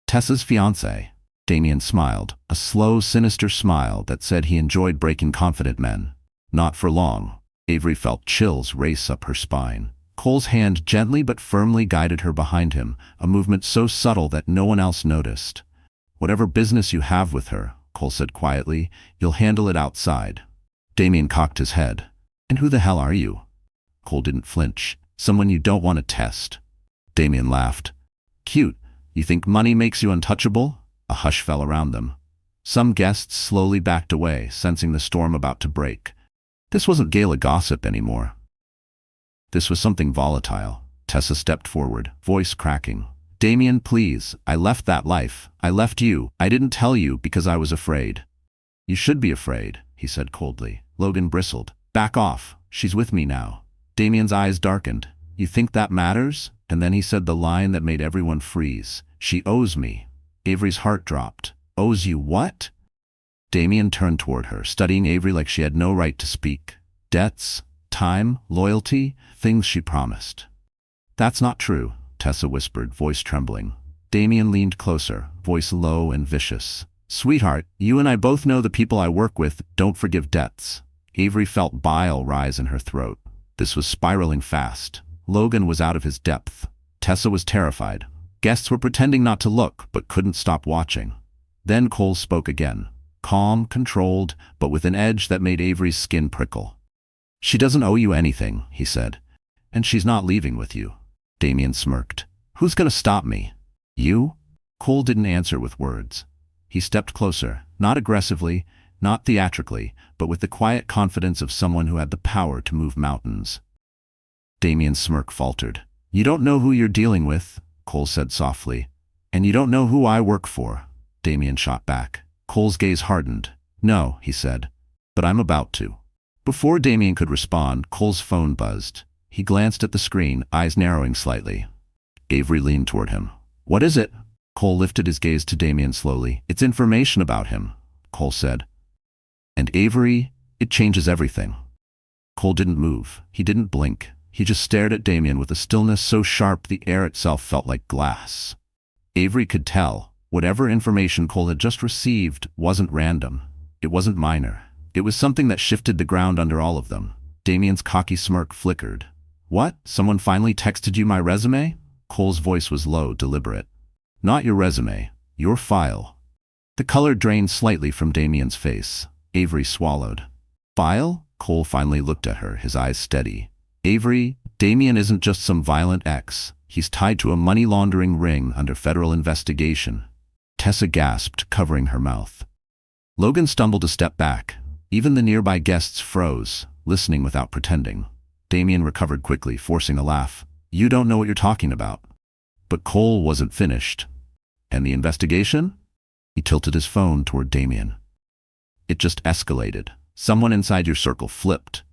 Tessa's fiancé. Damien smiled, a slow, sinister smile that said he enjoyed breaking confident men. Not for long. Avery felt chills race up her spine. Cole's hand gently but firmly guided her behind him, a movement so subtle that no one else noticed. "Whatever business you have with her," Cole said quietly, "you'll handle it outside." Damien cocked his head. "And who the hell are you?" Cole didn't flinch. "Someone you don't want to test." Damien laughed. "Cute. You think money makes you untouchable?" A hush fell around them. Some guests slowly backed away, sensing the storm about to break. This wasn't gala gossip anymore. This was something volatile. Tessa stepped forward, voice cracking. "Damien, please, I left that life. I left you. I didn't tell you because I was afraid." "You should be afraid," he said coldly. Logan bristled. "Back off. She's with me now." Damien's eyes darkened. "You think that matters?" And then he said the line that made everyone freeze. "She owes me." Avery's heart dropped. "Owes you what?" Damien turned toward her, studying Avery like she had no right to speak. "Debts, time, loyalty, things she promised." "That's not true," Tessa whispered, voice trembling. Damien leaned closer, voice low and vicious. "Sweetheart, you and I both know the people I work with don't forgive debts." Avery felt bile rise in her throat. This was spiraling fast. Logan was out of his depth. Tessa was terrified. Guests were pretending not to look, but couldn't stop watching. Then Cole spoke again. Calm, controlled, but with an edge that made Avery's skin prickle. "She doesn't owe you anything," he said. "And she's not leaving with you." Damien smirked. "Who's gonna stop me?" "You?" Cole didn't answer with words. He stepped closer, not aggressively, not theatrically, but with the quiet confidence of someone who had the power to move mountains. Damien's smirk faltered. "You don't know who you're dealing with," Cole said softly. "And you don't know who I work for." Damien shot back. Cole's gaze hardened. "No," he said, "but I'm about to." Before Damien could respond, Cole's phone buzzed. He glanced at the screen, eyes narrowing slightly. Avery leaned toward him. "What is it?" Cole lifted his gaze to Damien slowly. "It's information about him," Cole said. "And Avery, it changes everything." Cole didn't move. He didn't blink. He just stared at Damien with a stillness so sharp the air itself felt like glass. Avery could tell. Whatever information Cole had just received wasn't random. It wasn't minor. It was something that shifted the ground under all of them. Damien's cocky smirk flickered. "What? Someone finally texted you my resume?" Cole's voice was low, deliberate. "Not your resume. Your file." The color drained slightly from Damien's face. Avery swallowed. "File?" Cole finally looked at her, his eyes steady. "Avery, Damien isn't just some violent ex. He's tied to a money laundering ring under federal investigation." Tessa gasped, covering her mouth. Logan stumbled a step back. Even the nearby guests froze, listening without pretending. Damien recovered quickly, forcing a laugh. "You don't know what you're talking about." But Cole wasn't finished. "And the investigation?" He tilted his phone toward Damien. "It just escalated. Someone inside your circle flipped."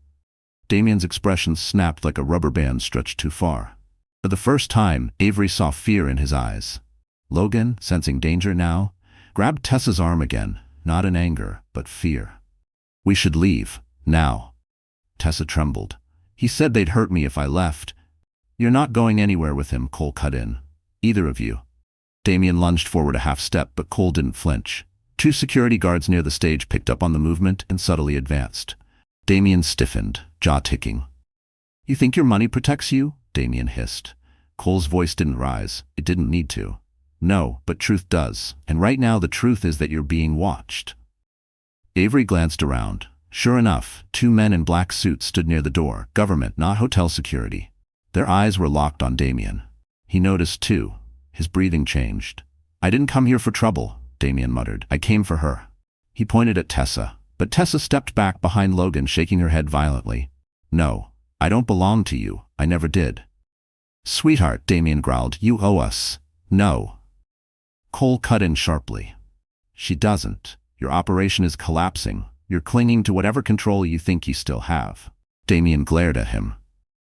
Damien's expression snapped like a rubber band stretched too far. For the first time, Avery saw fear in his eyes. Logan, sensing danger now, grabbed Tessa's arm again, not in anger, but fear. "We should leave, now." Tessa trembled. "He said they'd hurt me if I left." "You're not going anywhere with him," Cole cut in. "Either of you." Damien lunged forward a half step, but Cole didn't flinch. Two security guards near the stage picked up on the movement and subtly advanced. Damien stiffened, jaw ticking. "You think your money protects you?" Damien hissed. Cole's voice didn't rise. It didn't need to. "No, but truth does. And right now the truth is that you're being watched." Avery glanced around. Sure enough, two men in black suits stood near the door, government, not hotel security. Their eyes were locked on Damien. He noticed too. His breathing changed. "I didn't come here for trouble," Damien muttered. "I came for her." He pointed at Tessa, but Tessa stepped back behind Logan, shaking her head violently. "No, I don't belong to you. I never did." "Sweetheart," Damien growled, "you owe us." "No." Cole cut in sharply. "She doesn't. Your operation is collapsing. You're clinging to whatever control you think you still have." Damien glared at him.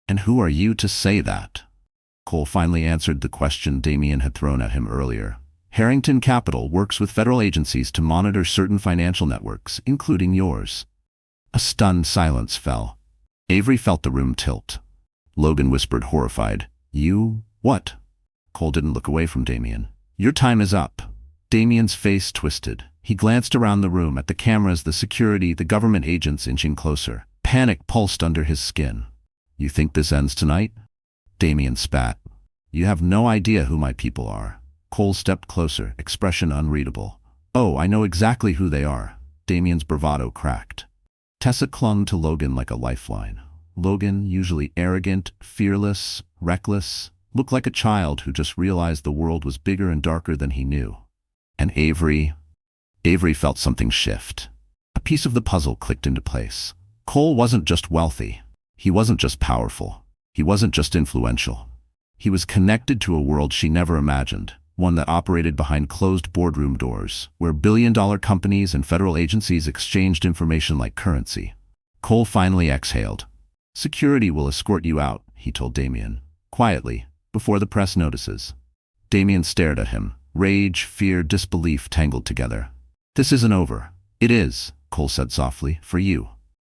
"And who are you to say that?" Cole finally answered the question Damien had thrown at him earlier. "Harrington Capital works with federal agencies to monitor certain financial networks, including yours." A stunned silence fell. Avery felt the room tilt. Logan whispered, horrified, "You? What?" Cole didn't look away from Damien. "Your time is up." Damien's face twisted. He glanced around the room at the cameras, the security, the government agents inching closer. Panic pulsed under his skin. "You think this ends tonight?" Damien spat. You have no idea who my people are. Cole stepped closer, expression unreadable. Oh, I know exactly who they are. Damien's bravado cracked. Tessa clung to Logan like a lifeline. Logan, usually arrogant, fearless, reckless, looked like a child who just realized the world was bigger and darker than he knew. And Avery felt something shift. A piece of the puzzle clicked into place. Cole wasn't just wealthy. He wasn't just powerful. He wasn't just influential. He was connected to a world she never imagined, one that operated behind closed boardroom doors, where billion-dollar companies and federal agencies exchanged information like currency. Cole finally exhaled. Security will escort you out, he told Damien, quietly, before the press notices. Damien stared at him. Rage, fear, disbelief tangled together. This isn't over. It is, Cole said softly, for you.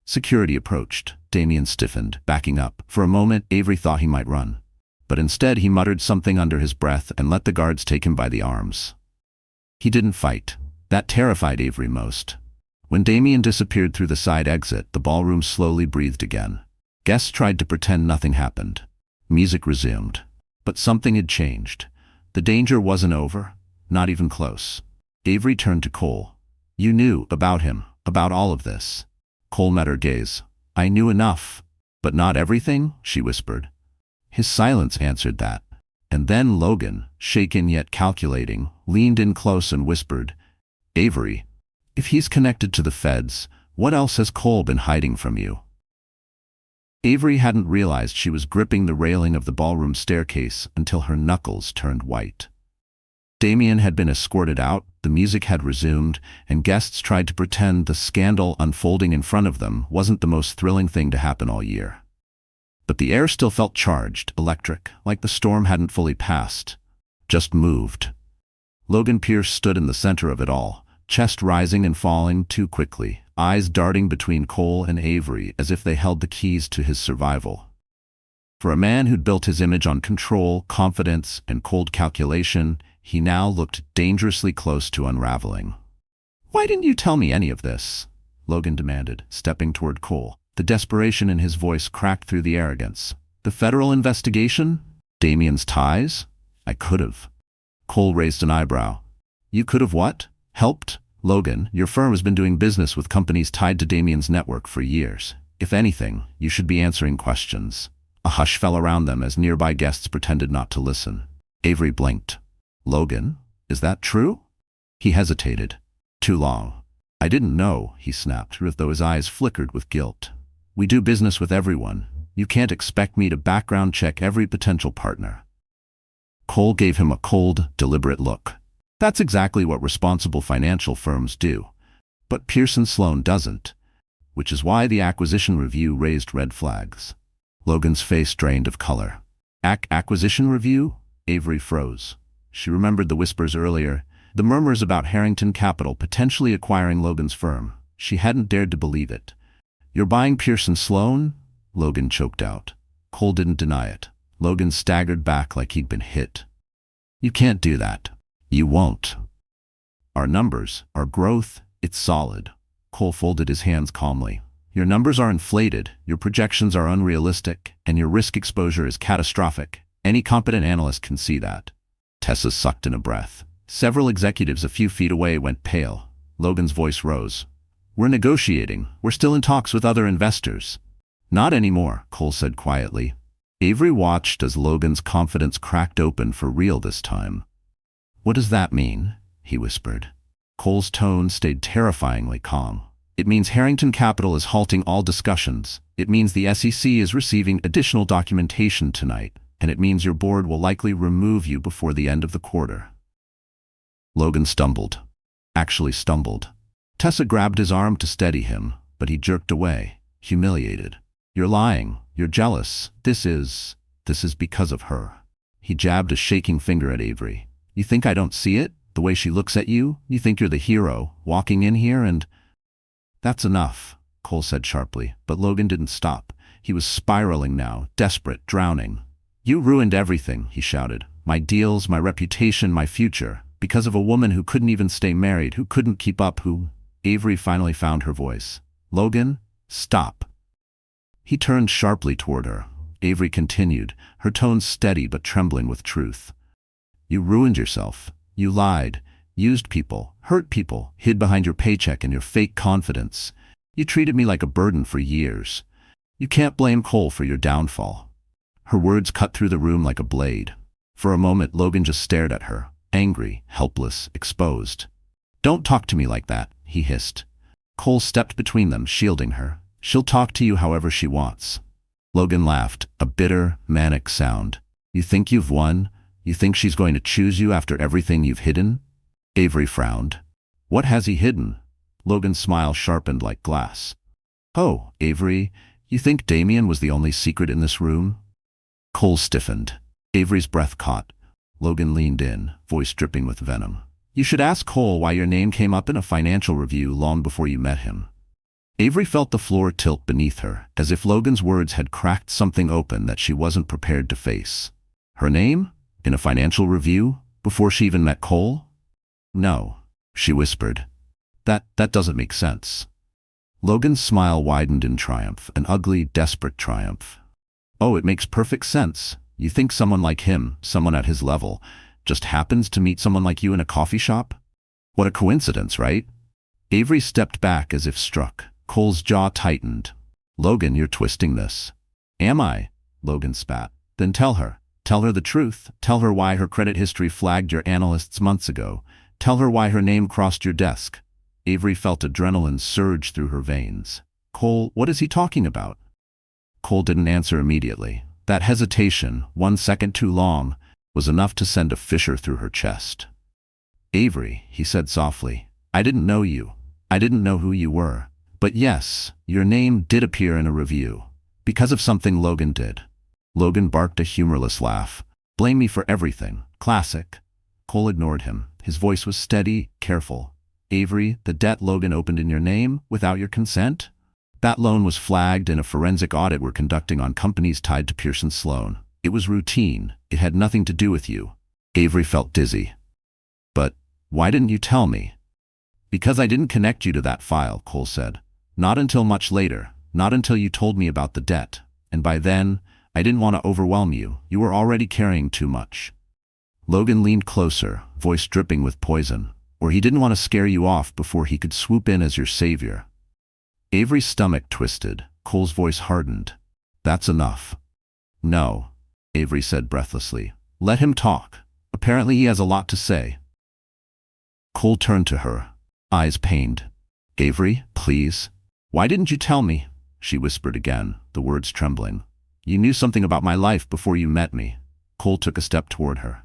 Security approached. Damien stiffened, backing up. For a moment, Avery thought he might run. But instead he muttered something under his breath and let the guards take him by the arms. He didn't fight. That terrified Avery most. When Damien disappeared through the side exit, the ballroom slowly breathed again. Guests tried to pretend nothing happened. Music resumed. But something had changed. The danger wasn't over, not even close. Avery turned to Cole. You knew about him, about all of this. Cole met her gaze. I knew enough. But not everything, she whispered. His silence answered that. And then Logan, shaken yet calculating, leaned in close and whispered, Avery, if he's connected to the feds, what else has Cole been hiding from you? Avery hadn't realized she was gripping the railing of the ballroom staircase until her knuckles turned white. Damien had been escorted out, the music had resumed, and guests tried to pretend the scandal unfolding in front of them wasn't the most thrilling thing to happen all year. But the air still felt charged, electric, like the storm hadn't fully passed, just moved. Logan Pierce stood in the center of it all, chest rising and falling too quickly, eyes darting between Cole and Avery as if they held the keys to his survival. For a man who'd built his image on control, confidence, and cold calculation, he now looked dangerously close to unraveling. Why didn't you tell me any of this? Logan demanded, stepping toward Cole. The desperation in his voice cracked through the arrogance. The federal investigation? Damien's ties? I could've. Cole raised an eyebrow. You could've what? Helped? Logan, your firm has been doing business with companies tied to Damien's network for years. If anything, you should be answering questions. A hush fell around them as nearby guests pretended not to listen. Avery blinked. Logan, is that true? He hesitated. Too long. I didn't know, he snapped, as though his eyes flickered with guilt. We do business with everyone. You can't expect me to background check every potential partner. Cole gave him a cold, deliberate look. That's exactly what responsible financial firms do. But Pearson Sloan doesn't, which is why the acquisition review raised red flags. Logan's face drained of color. Acquisition review? Avery froze. She remembered the whispers earlier, the murmurs about Harrington Capital potentially acquiring Logan's firm. She hadn't dared to believe it. You're buying Pearson Sloan? Logan choked out. Cole didn't deny it. Logan staggered back like he'd been hit. You can't do that. You won't. Our numbers, our growth, it's solid. Cole folded his hands calmly. Your numbers are inflated, your projections are unrealistic, and your risk exposure is catastrophic. Any competent analyst can see that. Tessa sucked in a breath. Several executives a few feet away went pale. Logan's voice rose. We're negotiating. We're still in talks with other investors. Not anymore, Cole said quietly. Avery watched as Logan's confidence cracked open for real this time. What does that mean? He whispered. Cole's tone stayed terrifyingly calm. It means Harrington Capital is halting all discussions. It means the SEC is receiving additional documentation tonight, and it means your board will likely remove you before the end of the quarter. Logan stumbled. Actually stumbled. Tessa grabbed his arm to steady him, but he jerked away, humiliated. You're lying. You're jealous. This is because of her. He jabbed a shaking finger at Avery. You think I don't see it? The way she looks at you? You think you're the hero, walking in here and… That's enough, Cole said sharply, but Logan didn't stop. He was spiraling now, desperate, drowning. You ruined everything, he shouted. My deals, my reputation, my future. Because of a woman who couldn't even stay married, who couldn't keep up, who… Avery finally found her voice. Logan, stop. He turned sharply toward her. Avery continued, her tone steady but trembling with truth. You ruined yourself. You lied, used people, hurt people, hid behind your paycheck and your fake confidence. You treated me like a burden for years. You can't blame Cole for your downfall. Her words cut through the room like a blade. For a moment, Logan just stared at her, angry, helpless, exposed. Don't talk to me like that, he hissed. Cole stepped between them, shielding her. She'll talk to you however she wants. Logan laughed, a bitter, manic sound. You think you've won? You think she's going to choose you after everything you've hidden? Avery frowned. What has he hidden? Logan's smile sharpened like glass. Oh, Avery, you think Damien was the only secret in this room? Cole stiffened. Avery's breath caught. Logan leaned in, voice dripping with venom. You should ask Cole why your name came up in a financial review long before you met him. Avery felt the floor tilt beneath her, as if Logan's words had cracked something open that she wasn't prepared to face. Her name? In a financial review? Before she even met Cole? No, she whispered. That doesn't make sense. Logan's smile widened in triumph, an ugly, desperate triumph. Oh, it makes perfect sense. You think someone like him, someone at his level, just happens to meet someone like you in a coffee shop? What a coincidence, right? Avery stepped back as if struck. Cole's jaw tightened. Logan, you're twisting this. Am I? Logan spat. Then tell her. Tell her the truth. Tell her why her credit history flagged your analysts months ago. Tell her why her name crossed your desk. Avery felt adrenaline surge through her veins. Cole, what is he talking about? Cole didn't answer immediately. That hesitation, 1 second too long, was enough to send a fissure through her chest. Avery, he said softly, I didn't know you. I didn't know who you were. But yes, your name did appear in a review. Because of something Logan did. Logan barked a humorless laugh. Blame me for everything. Classic. Cole ignored him. His voice was steady, careful. Avery, the debt Logan opened in your name, without your consent? That loan was flagged in a forensic audit we're conducting on companies tied to Pearson Sloan. It was routine. It had nothing to do with you. Avery felt dizzy. But why didn't you tell me? Because I didn't connect you to that file, Cole said. Not until much later. Not until you told me about the debt. And by then, I didn't want to overwhelm you. You were already carrying too much. Logan leaned closer, voice dripping with poison. Or he didn't want to scare you off before he could swoop in as your savior. Avery's stomach twisted. Cole's voice hardened. That's enough. No, Avery said breathlessly. Let him talk. Apparently he has a lot to say. Cole turned to her, eyes pained. Avery, please. Why didn't you tell me? She whispered again, the words trembling. You knew something about my life before you met me. Cole took a step toward her.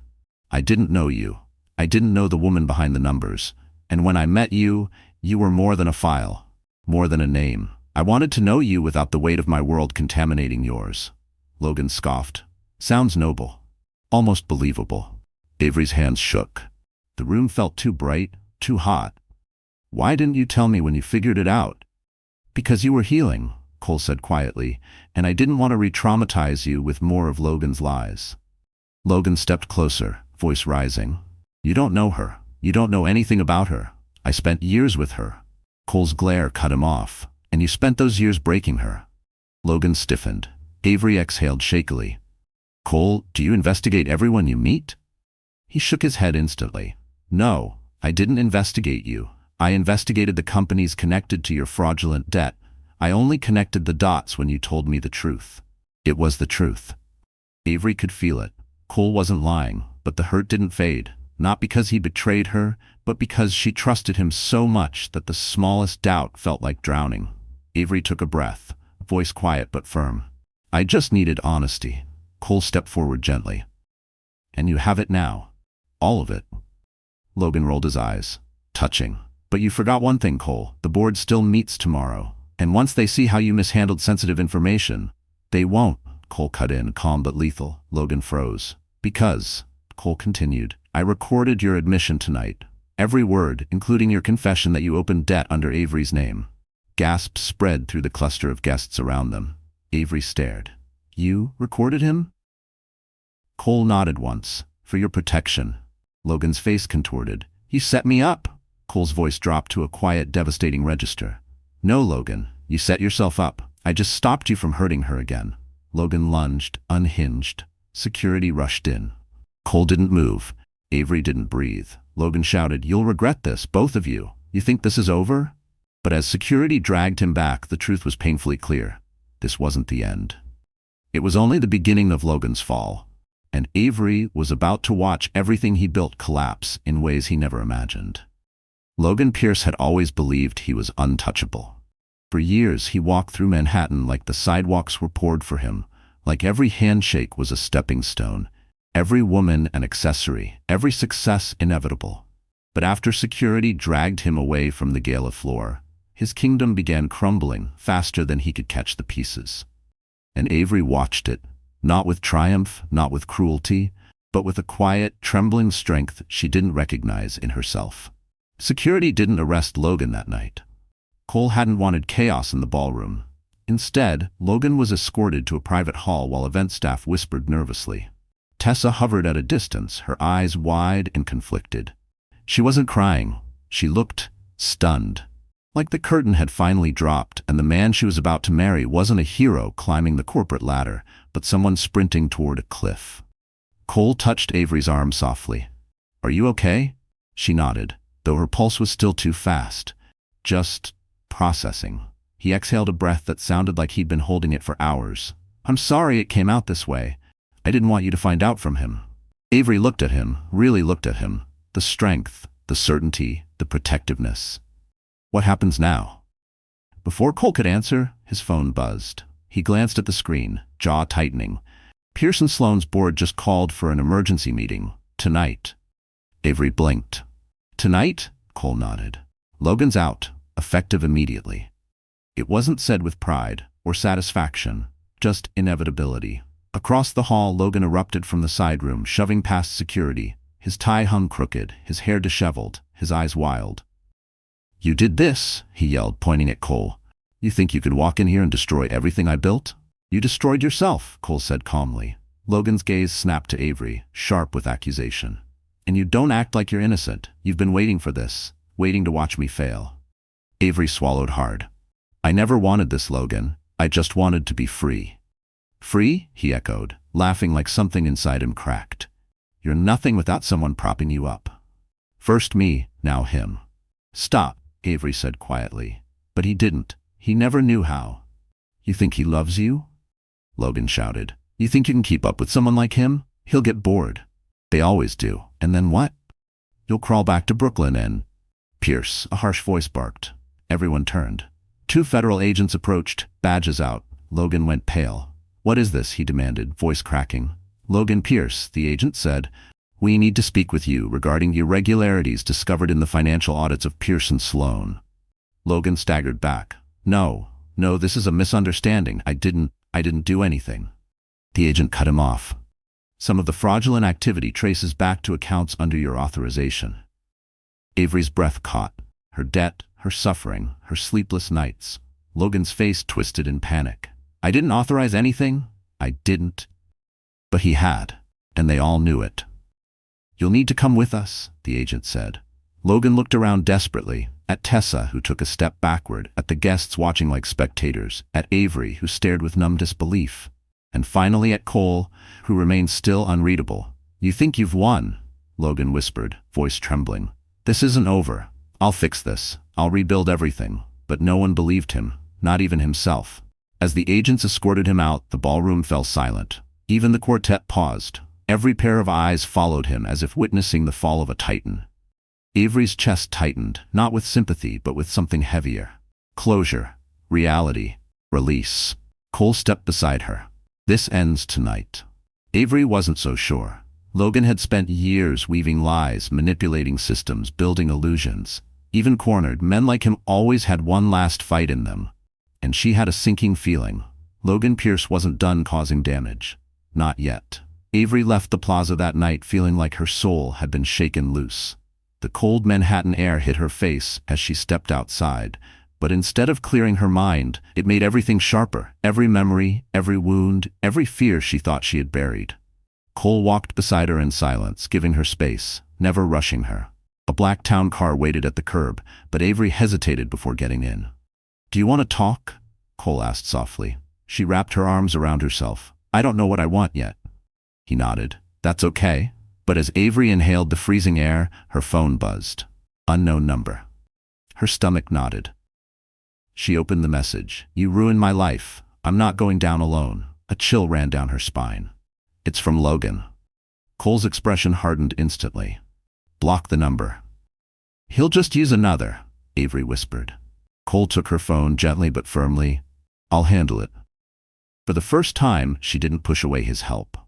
I didn't know you. I didn't know the woman behind the numbers. And when I met you, you were more than a file. More than a name. I wanted to know you without the weight of my world contaminating yours. Logan scoffed. Sounds noble. Almost believable. Avery's hands shook. The room felt too bright, too hot. Why didn't you tell me when you figured it out? Because you were healing, Cole said quietly, and I didn't want to re-traumatize you with more of Logan's lies. Logan stepped closer, voice rising. You don't know her. You don't know anything about her. I spent years with her. Cole's glare cut him off. And you spent those years breaking her. Logan stiffened. Avery exhaled shakily. Cole, do you investigate everyone you meet? He shook his head instantly. No, I didn't investigate you. I investigated the companies connected to your fraudulent debt. I only connected the dots when you told me the truth. It was the truth. Avery could feel it. Cole wasn't lying, but the hurt didn't fade. Not because he betrayed her, but because she trusted him so much that the smallest doubt felt like drowning. Avery took a breath, voice quiet but firm. I just needed honesty. Cole stepped forward gently. And you have it now. All of it. Logan rolled his eyes. Touching. But you forgot one thing, Cole. The board still meets tomorrow. And once they see how you mishandled sensitive information, they won't. Cole cut in, calm but lethal. Logan froze. Because, Cole continued, I recorded your admission tonight. Every word, including your confession that you opened debt under Avery's name. Gasps spread through the cluster of guests around them. Avery stared. You recorded him? Cole nodded once. For your protection. Logan's face contorted. You set me up. Cole's voice dropped to a quiet, devastating register. No, Logan, you set yourself up. I just stopped you from hurting her again. Logan lunged, unhinged. Security rushed in. Cole didn't move. Avery didn't breathe. Logan shouted, "You'll regret this, both of you. You think this is over?" But as security dragged him back, the truth was painfully clear. This wasn't the end. It was only the beginning of Logan's fall. And Avery was about to watch everything he built collapse in ways he never imagined. Logan Pierce had always believed he was untouchable. For years, he walked through Manhattan like the sidewalks were poured for him, like every handshake was a stepping stone, every woman an accessory, every success inevitable. But after security dragged him away from the gala floor, his kingdom began crumbling faster than he could catch the pieces. And Avery watched it, not with triumph, not with cruelty, but with a quiet, trembling strength she didn't recognize in herself. Security didn't arrest Logan that night. Cole hadn't wanted chaos in the ballroom. Instead, Logan was escorted to a private hall while event staff whispered nervously. Tessa hovered at a distance, her eyes wide and conflicted. She wasn't crying. She looked stunned. Like the curtain had finally dropped, and the man she was about to marry wasn't a hero climbing the corporate ladder, but someone sprinting toward a cliff. Cole touched Avery's arm softly. "Are you okay?" She nodded, though her pulse was still too fast. "Just processing." He exhaled a breath that sounded like he'd been holding it for hours. "I'm sorry it came out this way. I didn't want you to find out from him." Avery looked at him, really looked at him. The strength, the certainty, the protectiveness. "What happens now?" Before Cole could answer, his phone buzzed. He glanced at the screen, jaw tightening. Pierce and Sloane's board just called for an emergency meeting. Tonight. Avery blinked. "Tonight?" Cole nodded. "Logan's out, effective immediately." It wasn't said with pride or satisfaction, just inevitability. Across the hall, Logan erupted from the side room, shoving past security. His tie hung crooked, his hair disheveled, his eyes wild. "You did this," he yelled, pointing at Cole. "You think you could walk in here and destroy everything I built?" "You destroyed yourself," Cole said calmly. Logan's gaze snapped to Avery, sharp with accusation. "And you don't act like you're innocent. You've been waiting for this, waiting to watch me fail." Avery swallowed hard. "I never wanted this, Logan. I just wanted to be free." "Free?" he echoed, laughing like something inside him cracked. "You're nothing without someone propping you up. First me, now him." "Stop," Avery said quietly. But he didn't. He never knew how. "You think he loves you?" Logan shouted. "You think you can keep up with someone like him? He'll get bored." "They always do. And then what?" "You'll crawl back to Brooklyn and—" "Pierce," a harsh voice barked. Everyone turned. 2 federal agents approached, badges out. Logan went pale. "What is this?" he demanded, voice cracking. "Logan Pierce," the agent said. "We need to speak with you regarding the irregularities discovered in the financial audits of Pierce and Sloan." Logan staggered back. No, this is a misunderstanding. I didn't do anything." The agent cut him off. "Some of the fraudulent activity traces back to accounts under your authorization." Avery's breath caught. Her debt, her suffering, her sleepless nights. Logan's face twisted in panic. "I didn't authorize anything. I didn't." But he had, and they all knew it. "You'll need to come with us," the agent said. Logan looked around desperately, at Tessa, who took a step backward, at the guests watching like spectators, at Avery, who stared with numb disbelief, and finally at Cole, who remained still unreadable. "You think you've won," Logan whispered, voice trembling. "This isn't over. I'll fix this. I'll rebuild everything." But no one believed him, not even himself. As the agents escorted him out, the ballroom fell silent. Even the quartet paused. Every pair of eyes followed him as if witnessing the fall of a titan. Avery's chest tightened, not with sympathy, but with something heavier. Closure, reality, release. Cole stepped beside her. "This ends tonight." Avery wasn't so sure. Logan had spent years weaving lies, manipulating systems, building illusions. Even cornered, men like him always had one last fight in them. And she had a sinking feeling. Logan Pierce wasn't done causing damage. Not yet. Avery left the plaza that night feeling like her soul had been shaken loose. The cold Manhattan air hit her face as she stepped outside, but instead of clearing her mind, it made everything sharper, every memory, every wound, every fear she thought she had buried. Cole walked beside her in silence, giving her space, never rushing her. A black town car waited at the curb, but Avery hesitated before getting in. "Do you want to talk?" Cole asked softly. She wrapped her arms around herself. I don't know what I want yet. He nodded. That's okay. But as Avery inhaled the freezing air, her phone buzzed. Unknown number. Her stomach knotted. She opened the message. You ruined my life. I'm not going down alone. A chill ran down her spine. It's from Logan. Cole's expression hardened instantly. Block the number. He'll just use another, Avery whispered. Cole took her phone gently but firmly. I'll handle it. For the first time, she didn't push away his help.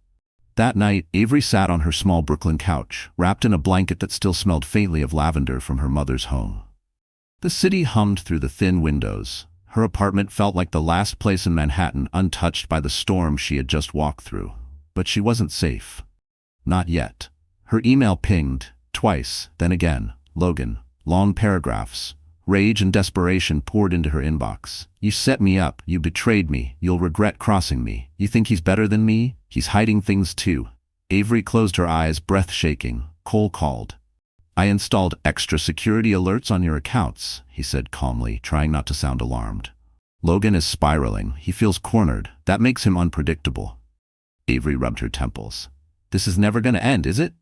That night, Avery sat on her small Brooklyn couch, wrapped in a blanket that still smelled faintly of lavender from her mother's home. The city hummed through the thin windows. Her apartment felt like the last place in Manhattan untouched by the storm she had just walked through. But she wasn't safe. Not yet. Her email pinged, twice, then again. Logan. Long paragraphs. Rage and desperation poured into her inbox. You set me up. You betrayed me. You'll regret crossing me. You think he's better than me? He's hiding things too. Avery closed her eyes, breath shaking. Cole called. I installed extra security alerts on your accounts, he said calmly, trying not to sound alarmed. Logan is spiraling. He feels cornered. That makes him unpredictable. Avery rubbed her temples. This is never going to end, is it?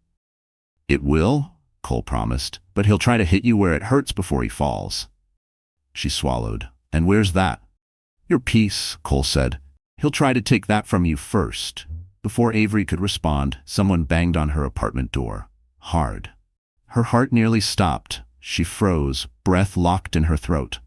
It will, Cole promised, but he'll try to hit you where it hurts before he falls. She swallowed. And where's that? Your peace, Cole said. He'll try to take that from you first. Before Avery could respond, someone banged on her apartment door. Hard. Her heart nearly stopped. She froze, breath locked in her throat.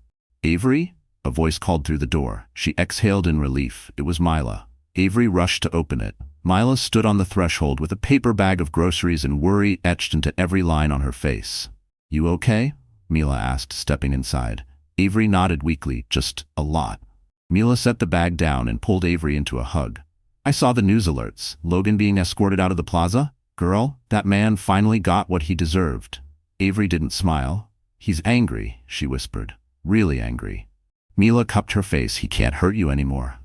Avery? A voice called through the door. She exhaled in relief. It was Mila. Avery rushed to open it. Mila stood on the threshold with a paper bag of groceries and worry etched into every line on her face. You okay? Mila asked, stepping inside. Avery nodded weakly. Just a lot. Mila set the bag down and pulled Avery into a hug. I saw the news alerts. Logan being escorted out of the plaza? Girl, that man finally got what he deserved. Avery didn't smile. He's angry, she whispered. Really angry. Mila cupped her face. He can't hurt you anymore.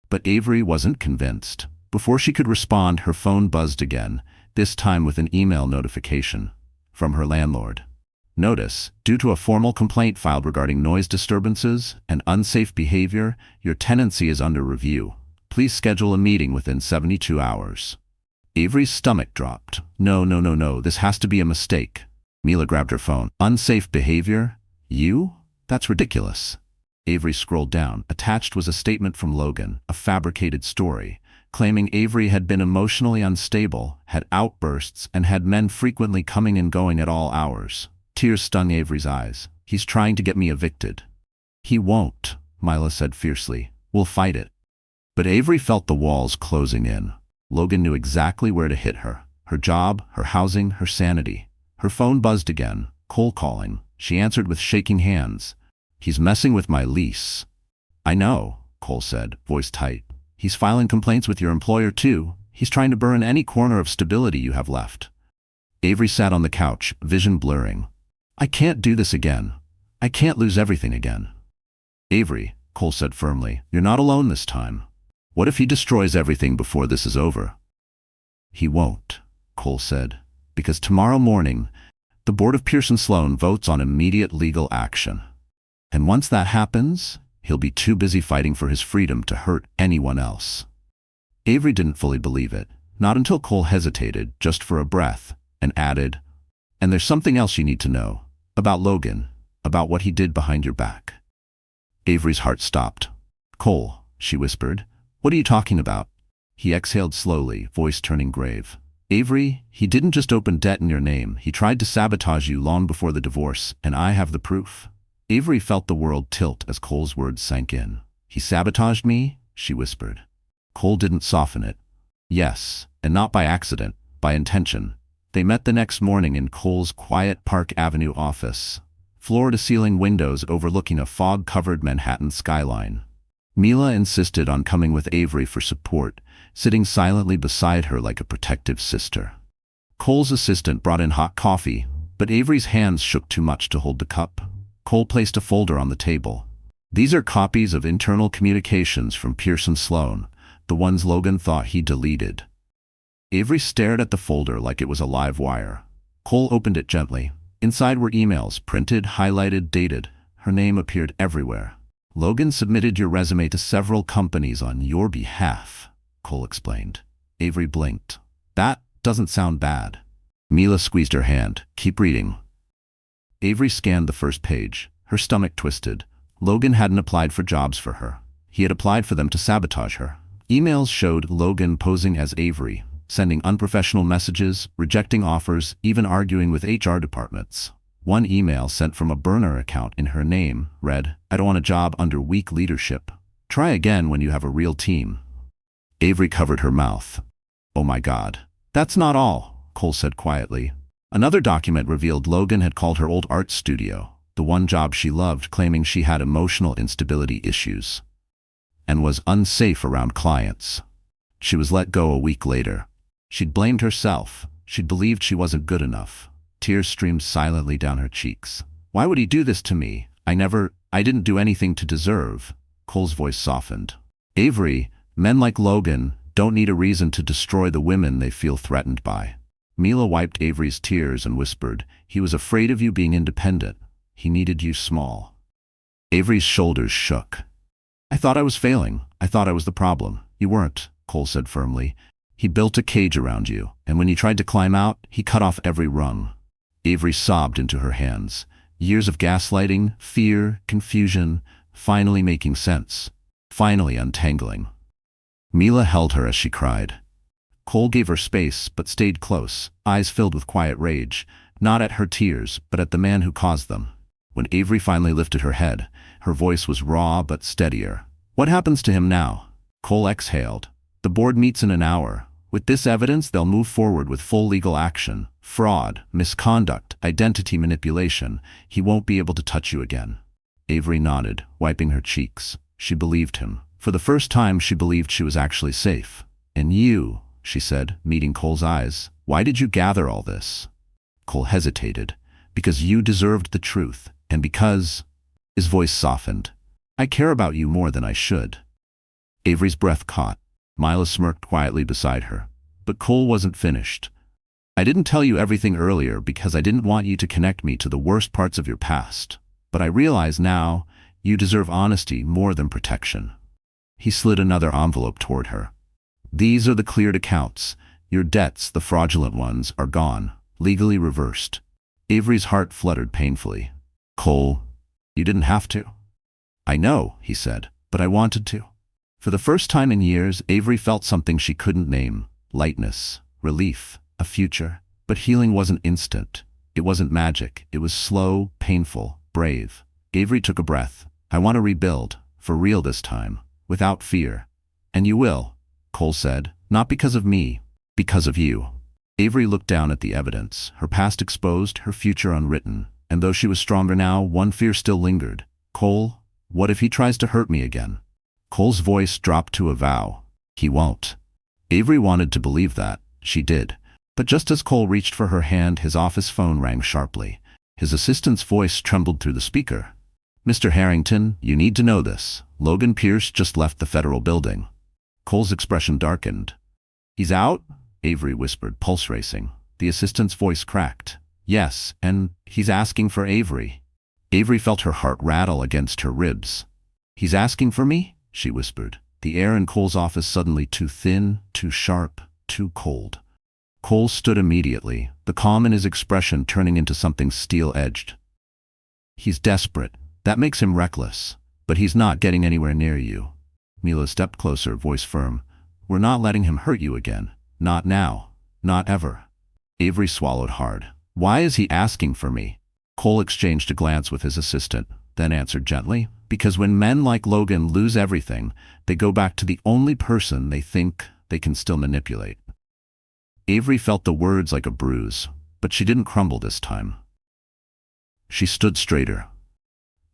But Avery wasn't convinced. Before she could respond, her phone buzzed again, this time with an email notification from her landlord. Notice, due to a formal complaint filed regarding noise disturbances and unsafe behavior, your tenancy is under review. Please schedule a meeting within 72 hours. Avery's stomach dropped. No, this has to be a mistake. Mila grabbed her phone. Unsafe behavior? You? That's ridiculous. Avery scrolled down. Attached was a statement from Logan, a fabricated story, claiming Avery had been emotionally unstable, had outbursts, and had men frequently coming and going at all hours. Tears stung Avery's eyes. He's trying to get me evicted. He won't, Mila said fiercely. We'll fight it. But Avery felt the walls closing in. Logan knew exactly where to hit her. Her job, her housing, her sanity. Her phone buzzed again. Cole calling. She answered with shaking hands. He's messing with my lease. I know, Cole said, voice tight. He's filing complaints with your employer too. He's trying to burn any corner of stability you have left. Avery sat on the couch, vision blurring. I can't do this again. I can't lose everything again. Avery, Cole said firmly, you're not alone this time. What if he destroys everything before this is over? He won't, Cole said, because tomorrow morning, the board of Pearson Sloan votes on immediate legal action. And once that happens, he'll be too busy fighting for his freedom to hurt anyone else. Avery didn't fully believe it, not until Cole hesitated, just for a breath, and added, and there's something else you need to know, about Logan, about what he did behind your back. Avery's heart stopped. Cole, she whispered, what are you talking about? He exhaled slowly, voice turning grave. Avery, he didn't just open debt in your name, he tried to sabotage you long before the divorce, and I have the proof. Avery felt the world tilt as Cole's words sank in. He sabotaged me? She whispered. Cole didn't soften it. Yes, and not by accident, by intention. They met the next morning in Cole's quiet Park Avenue office, floor-to-ceiling windows overlooking a fog-covered Manhattan skyline. Mila insisted on coming with Avery for support, sitting silently beside her like a protective sister. Cole's assistant brought in hot coffee, but Avery's hands shook too much to hold the cup. Cole placed a folder on the table. These are copies of internal communications from Pearson Sloan, the ones Logan thought he deleted. Avery stared at the folder like it was a live wire. Cole opened it gently. Inside were emails, printed, highlighted, dated. Her name appeared everywhere. Logan submitted your resume to several companies on your behalf, Cole explained. Avery blinked. That doesn't sound bad. Mila squeezed her hand. Keep reading. Avery scanned the first page. Her stomach twisted. Logan hadn't applied for jobs for her. He had applied for them to sabotage her. Emails showed Logan posing as Avery, sending unprofessional messages, rejecting offers, even arguing with HR departments. One email sent from a burner account in her name read, "I don't want a job under weak leadership. Try again when you have a real team." Avery covered her mouth. "Oh my God. That's not all," Cole said quietly. Another document revealed Logan had called her old art studio, the one job she loved, claiming she had emotional instability issues and was unsafe around clients. She was let go a week later. She'd blamed herself. She'd believed she wasn't good enough. Tears streamed silently down her cheeks. "Why would he do this to me? I didn't do anything to deserve." Cole's voice softened. "Avery, men like Logan don't need a reason to destroy the women they feel threatened by." Mila wiped Avery's tears and whispered, "He was afraid of you being independent. He needed you small." Avery's shoulders shook. "I thought I was failing. I thought I was the problem. You weren't," Cole said firmly. "He built a cage around you, and when you tried to climb out, he cut off every rung." Avery sobbed into her hands. Years of gaslighting, fear, confusion, finally making sense. Finally untangling. Mila held her as she cried. Cole gave her space, but stayed close, eyes filled with quiet rage, not at her tears, but at the man who caused them. When Avery finally lifted her head, her voice was raw but steadier. "What happens to him now?" Cole exhaled. "The board meets in an hour. With this evidence, they'll move forward with full legal action. Fraud, misconduct, identity manipulation. He won't be able to touch you again." Avery nodded, wiping her cheeks. She believed him. For the first time, she believed she was actually safe. "And you," she said, meeting Cole's eyes, "why did you gather all this?" Cole hesitated. "Because you deserved the truth, and because—" His voice softened. "I care about you more than I should." Avery's breath caught. Mila smirked quietly beside her. But Cole wasn't finished. "I didn't tell you everything earlier because I didn't want you to connect me to the worst parts of your past. But I realize now you deserve honesty more than protection." He slid another envelope toward her. "These are the cleared accounts. Your debts, the fraudulent ones, are gone, legally reversed." Avery's heart fluttered painfully. "Cole, you didn't have to." "I know," he said, "but I wanted to." For the first time in years, Avery felt something she couldn't name. Lightness, relief, a future. But healing wasn't instant. It wasn't magic. It was slow, painful, brave. Avery took a breath. "I want to rebuild, for real this time, without fear." "And you will," Cole said, "not because of me, because of you." Avery looked down at the evidence, her past exposed, her future unwritten. And though she was stronger now, one fear still lingered. "Cole, what if he tries to hurt me again?" Cole's voice dropped to a vow. "He won't." Avery wanted to believe that. She did. But just as Cole reached for her hand, his office phone rang sharply. His assistant's voice trembled through the speaker. "Mr. Harrington, you need to know this. Logan Pierce just left the federal building." Cole's expression darkened. "He's out?" Avery whispered, pulse racing. The assistant's voice cracked. "Yes, and he's asking for Avery." Avery felt her heart rattle against her ribs. "He's asking for me?" she whispered. The air in Cole's office suddenly too thin, too sharp, too cold. Cole stood immediately, the calm in his expression turning into something steel-edged. "He's desperate. That makes him reckless. But he's not getting anywhere near you." Mila stepped closer, voice firm. "We're not letting him hurt you again. Not now. Not ever." Avery swallowed hard. "Why is he asking for me?" Cole exchanged a glance with his assistant, then answered gently, "Because when men like Logan lose everything, they go back to the only person they think they can still manipulate." Avery felt the words like a bruise, but she didn't crumble this time. She stood straighter.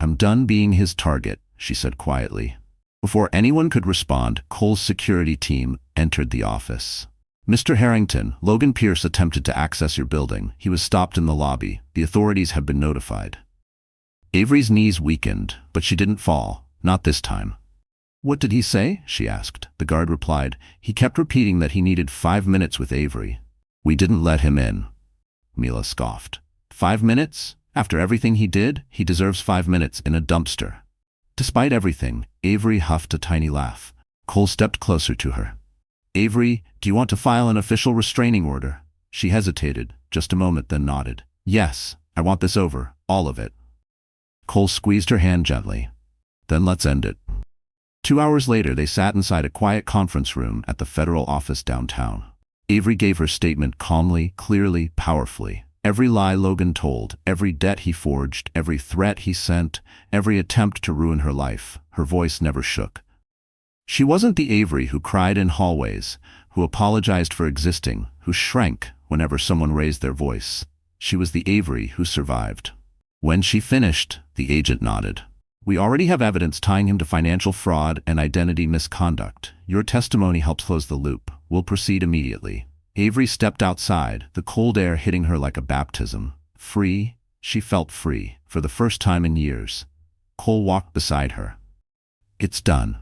"I'm done being his target," she said quietly. Before anyone could respond, Cole's security team entered the office. "Mr. Harrington, Logan Pierce attempted to access your building. He was stopped in the lobby. The authorities have been notified." Avery's knees weakened, but she didn't fall. Not this time. "What did he say?" she asked. The guard replied, "He kept repeating that he needed 5 minutes with Avery." "We didn't let him in." Mila scoffed. 5 minutes? After everything he did, he deserves 5 minutes in a dumpster. Despite everything, Avery huffed a tiny laugh. Cole stepped closer to her. "Avery, do you want to file an official restraining order?" She hesitated, just a moment, then nodded. "Yes, I want this over, all of it." Cole squeezed her hand gently. "Then let's end it." 2 hours later, they sat inside a quiet conference room at the federal office downtown. Avery gave her statement calmly, clearly, powerfully. Every lie Logan told, every debt he forged, every threat he sent, every attempt to ruin her life, her voice never shook. She wasn't the Avery who cried in hallways, who apologized for existing, who shrank whenever someone raised their voice. She was the Avery who survived. When she finished, the agent nodded. "We already have evidence tying him to financial fraud and identity misconduct. Your testimony helps close the loop. We'll proceed immediately." Avery stepped outside, the cold air hitting her like a baptism. Free, she felt free, for the first time in years. Cole walked beside her. "It's done."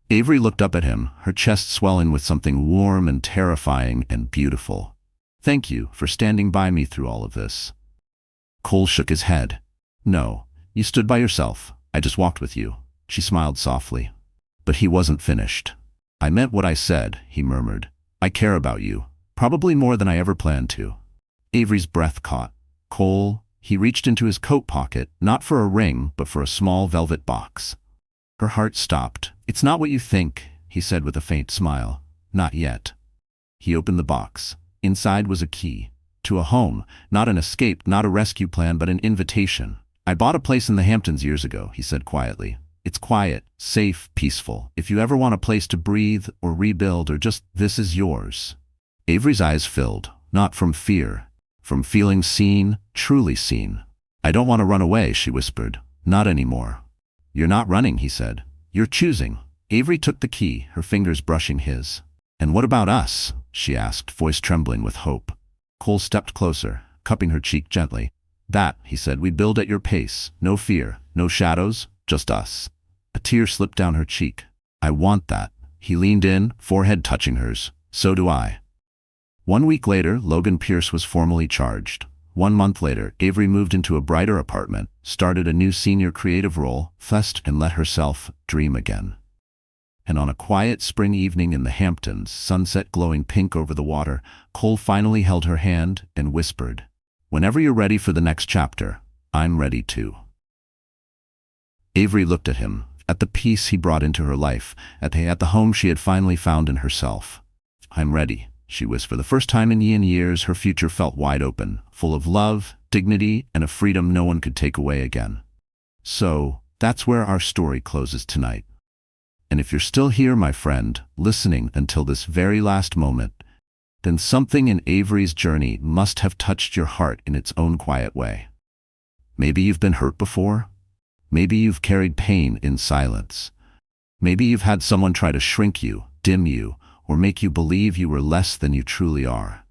Avery looked up at him, her chest swelling with something warm and terrifying and beautiful. "Thank you for standing by me through all of this." Cole shook his head. "No, you stood by yourself. I just walked with you." She smiled softly. But he wasn't finished. "I meant what I said," he murmured. "I care about you. Probably more than I ever planned to." Avery's breath caught. "Cole," he reached into his coat pocket, not for a ring, but for a small velvet box. Her heart stopped. "It's not what you think," he said with a faint smile. "Not yet." He opened the box. Inside was a key. To a home, not an escape, not a rescue plan, but an invitation. "I bought a place in the Hamptons years ago," he said quietly. "It's quiet, safe, peaceful. If you ever want a place to breathe or rebuild or just, this is yours." Avery's eyes filled, not from fear, from feeling seen, truly seen. "I don't want to run away," she whispered. "Not anymore." "You're not running," he said. "You're choosing." Avery took the key, her fingers brushing his. "And what about us?" she asked, voice trembling with hope. Cole stepped closer, cupping her cheek gently. "That," he said, "we build at your pace. No fear, no shadows, just us." A tear slipped down her cheek. "I want that." He leaned in, forehead touching hers. "So do I." 1 week later, Logan Pierce was formally charged. 1 month later, Avery moved into a brighter apartment, started a new senior creative role, fussed and let herself dream again. And on a quiet spring evening in the Hamptons, sunset glowing pink over the water, Cole finally held her hand and whispered, "Whenever you're ready for the next chapter, I'm ready too." Avery looked at him, at the peace he brought into her life, at the home she had finally found in herself. "I'm ready," she whispered. For the first time in years, her future felt wide open, full of love, dignity, and a freedom no one could take away again. So, that's where our story closes tonight. And if you're still here, my friend, listening until this very last moment, then something in Avery's journey must have touched your heart in its own quiet way. Maybe you've been hurt before. Maybe you've carried pain in silence. Maybe you've had someone try to shrink you, dim you, or make you believe you were less than you truly are.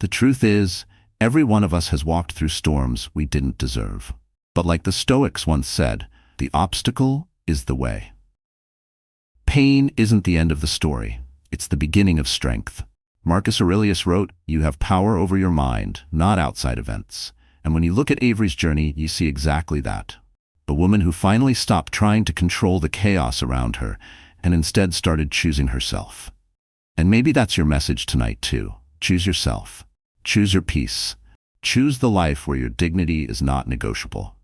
The truth is, every one of us has walked through storms we didn't deserve. But like the Stoics once said, the obstacle is the way. Pain isn't the end of the story. It's the beginning of strength. Marcus Aurelius wrote, "You have power over your mind, not outside events." And when you look at Avery's journey, you see exactly that. A woman who finally stopped trying to control the chaos around her and instead started choosing herself. And maybe that's your message tonight too. Choose yourself. Choose your peace. Choose the life where your dignity is not negotiable.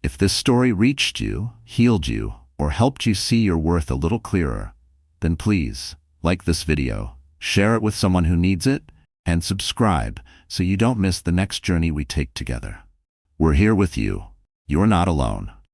If this story reached you, healed you, or helped you see your worth a little clearer, then please, like this video, share it with someone who needs it, and subscribe so you don't miss the next journey we take together. We're here with you. You're not alone.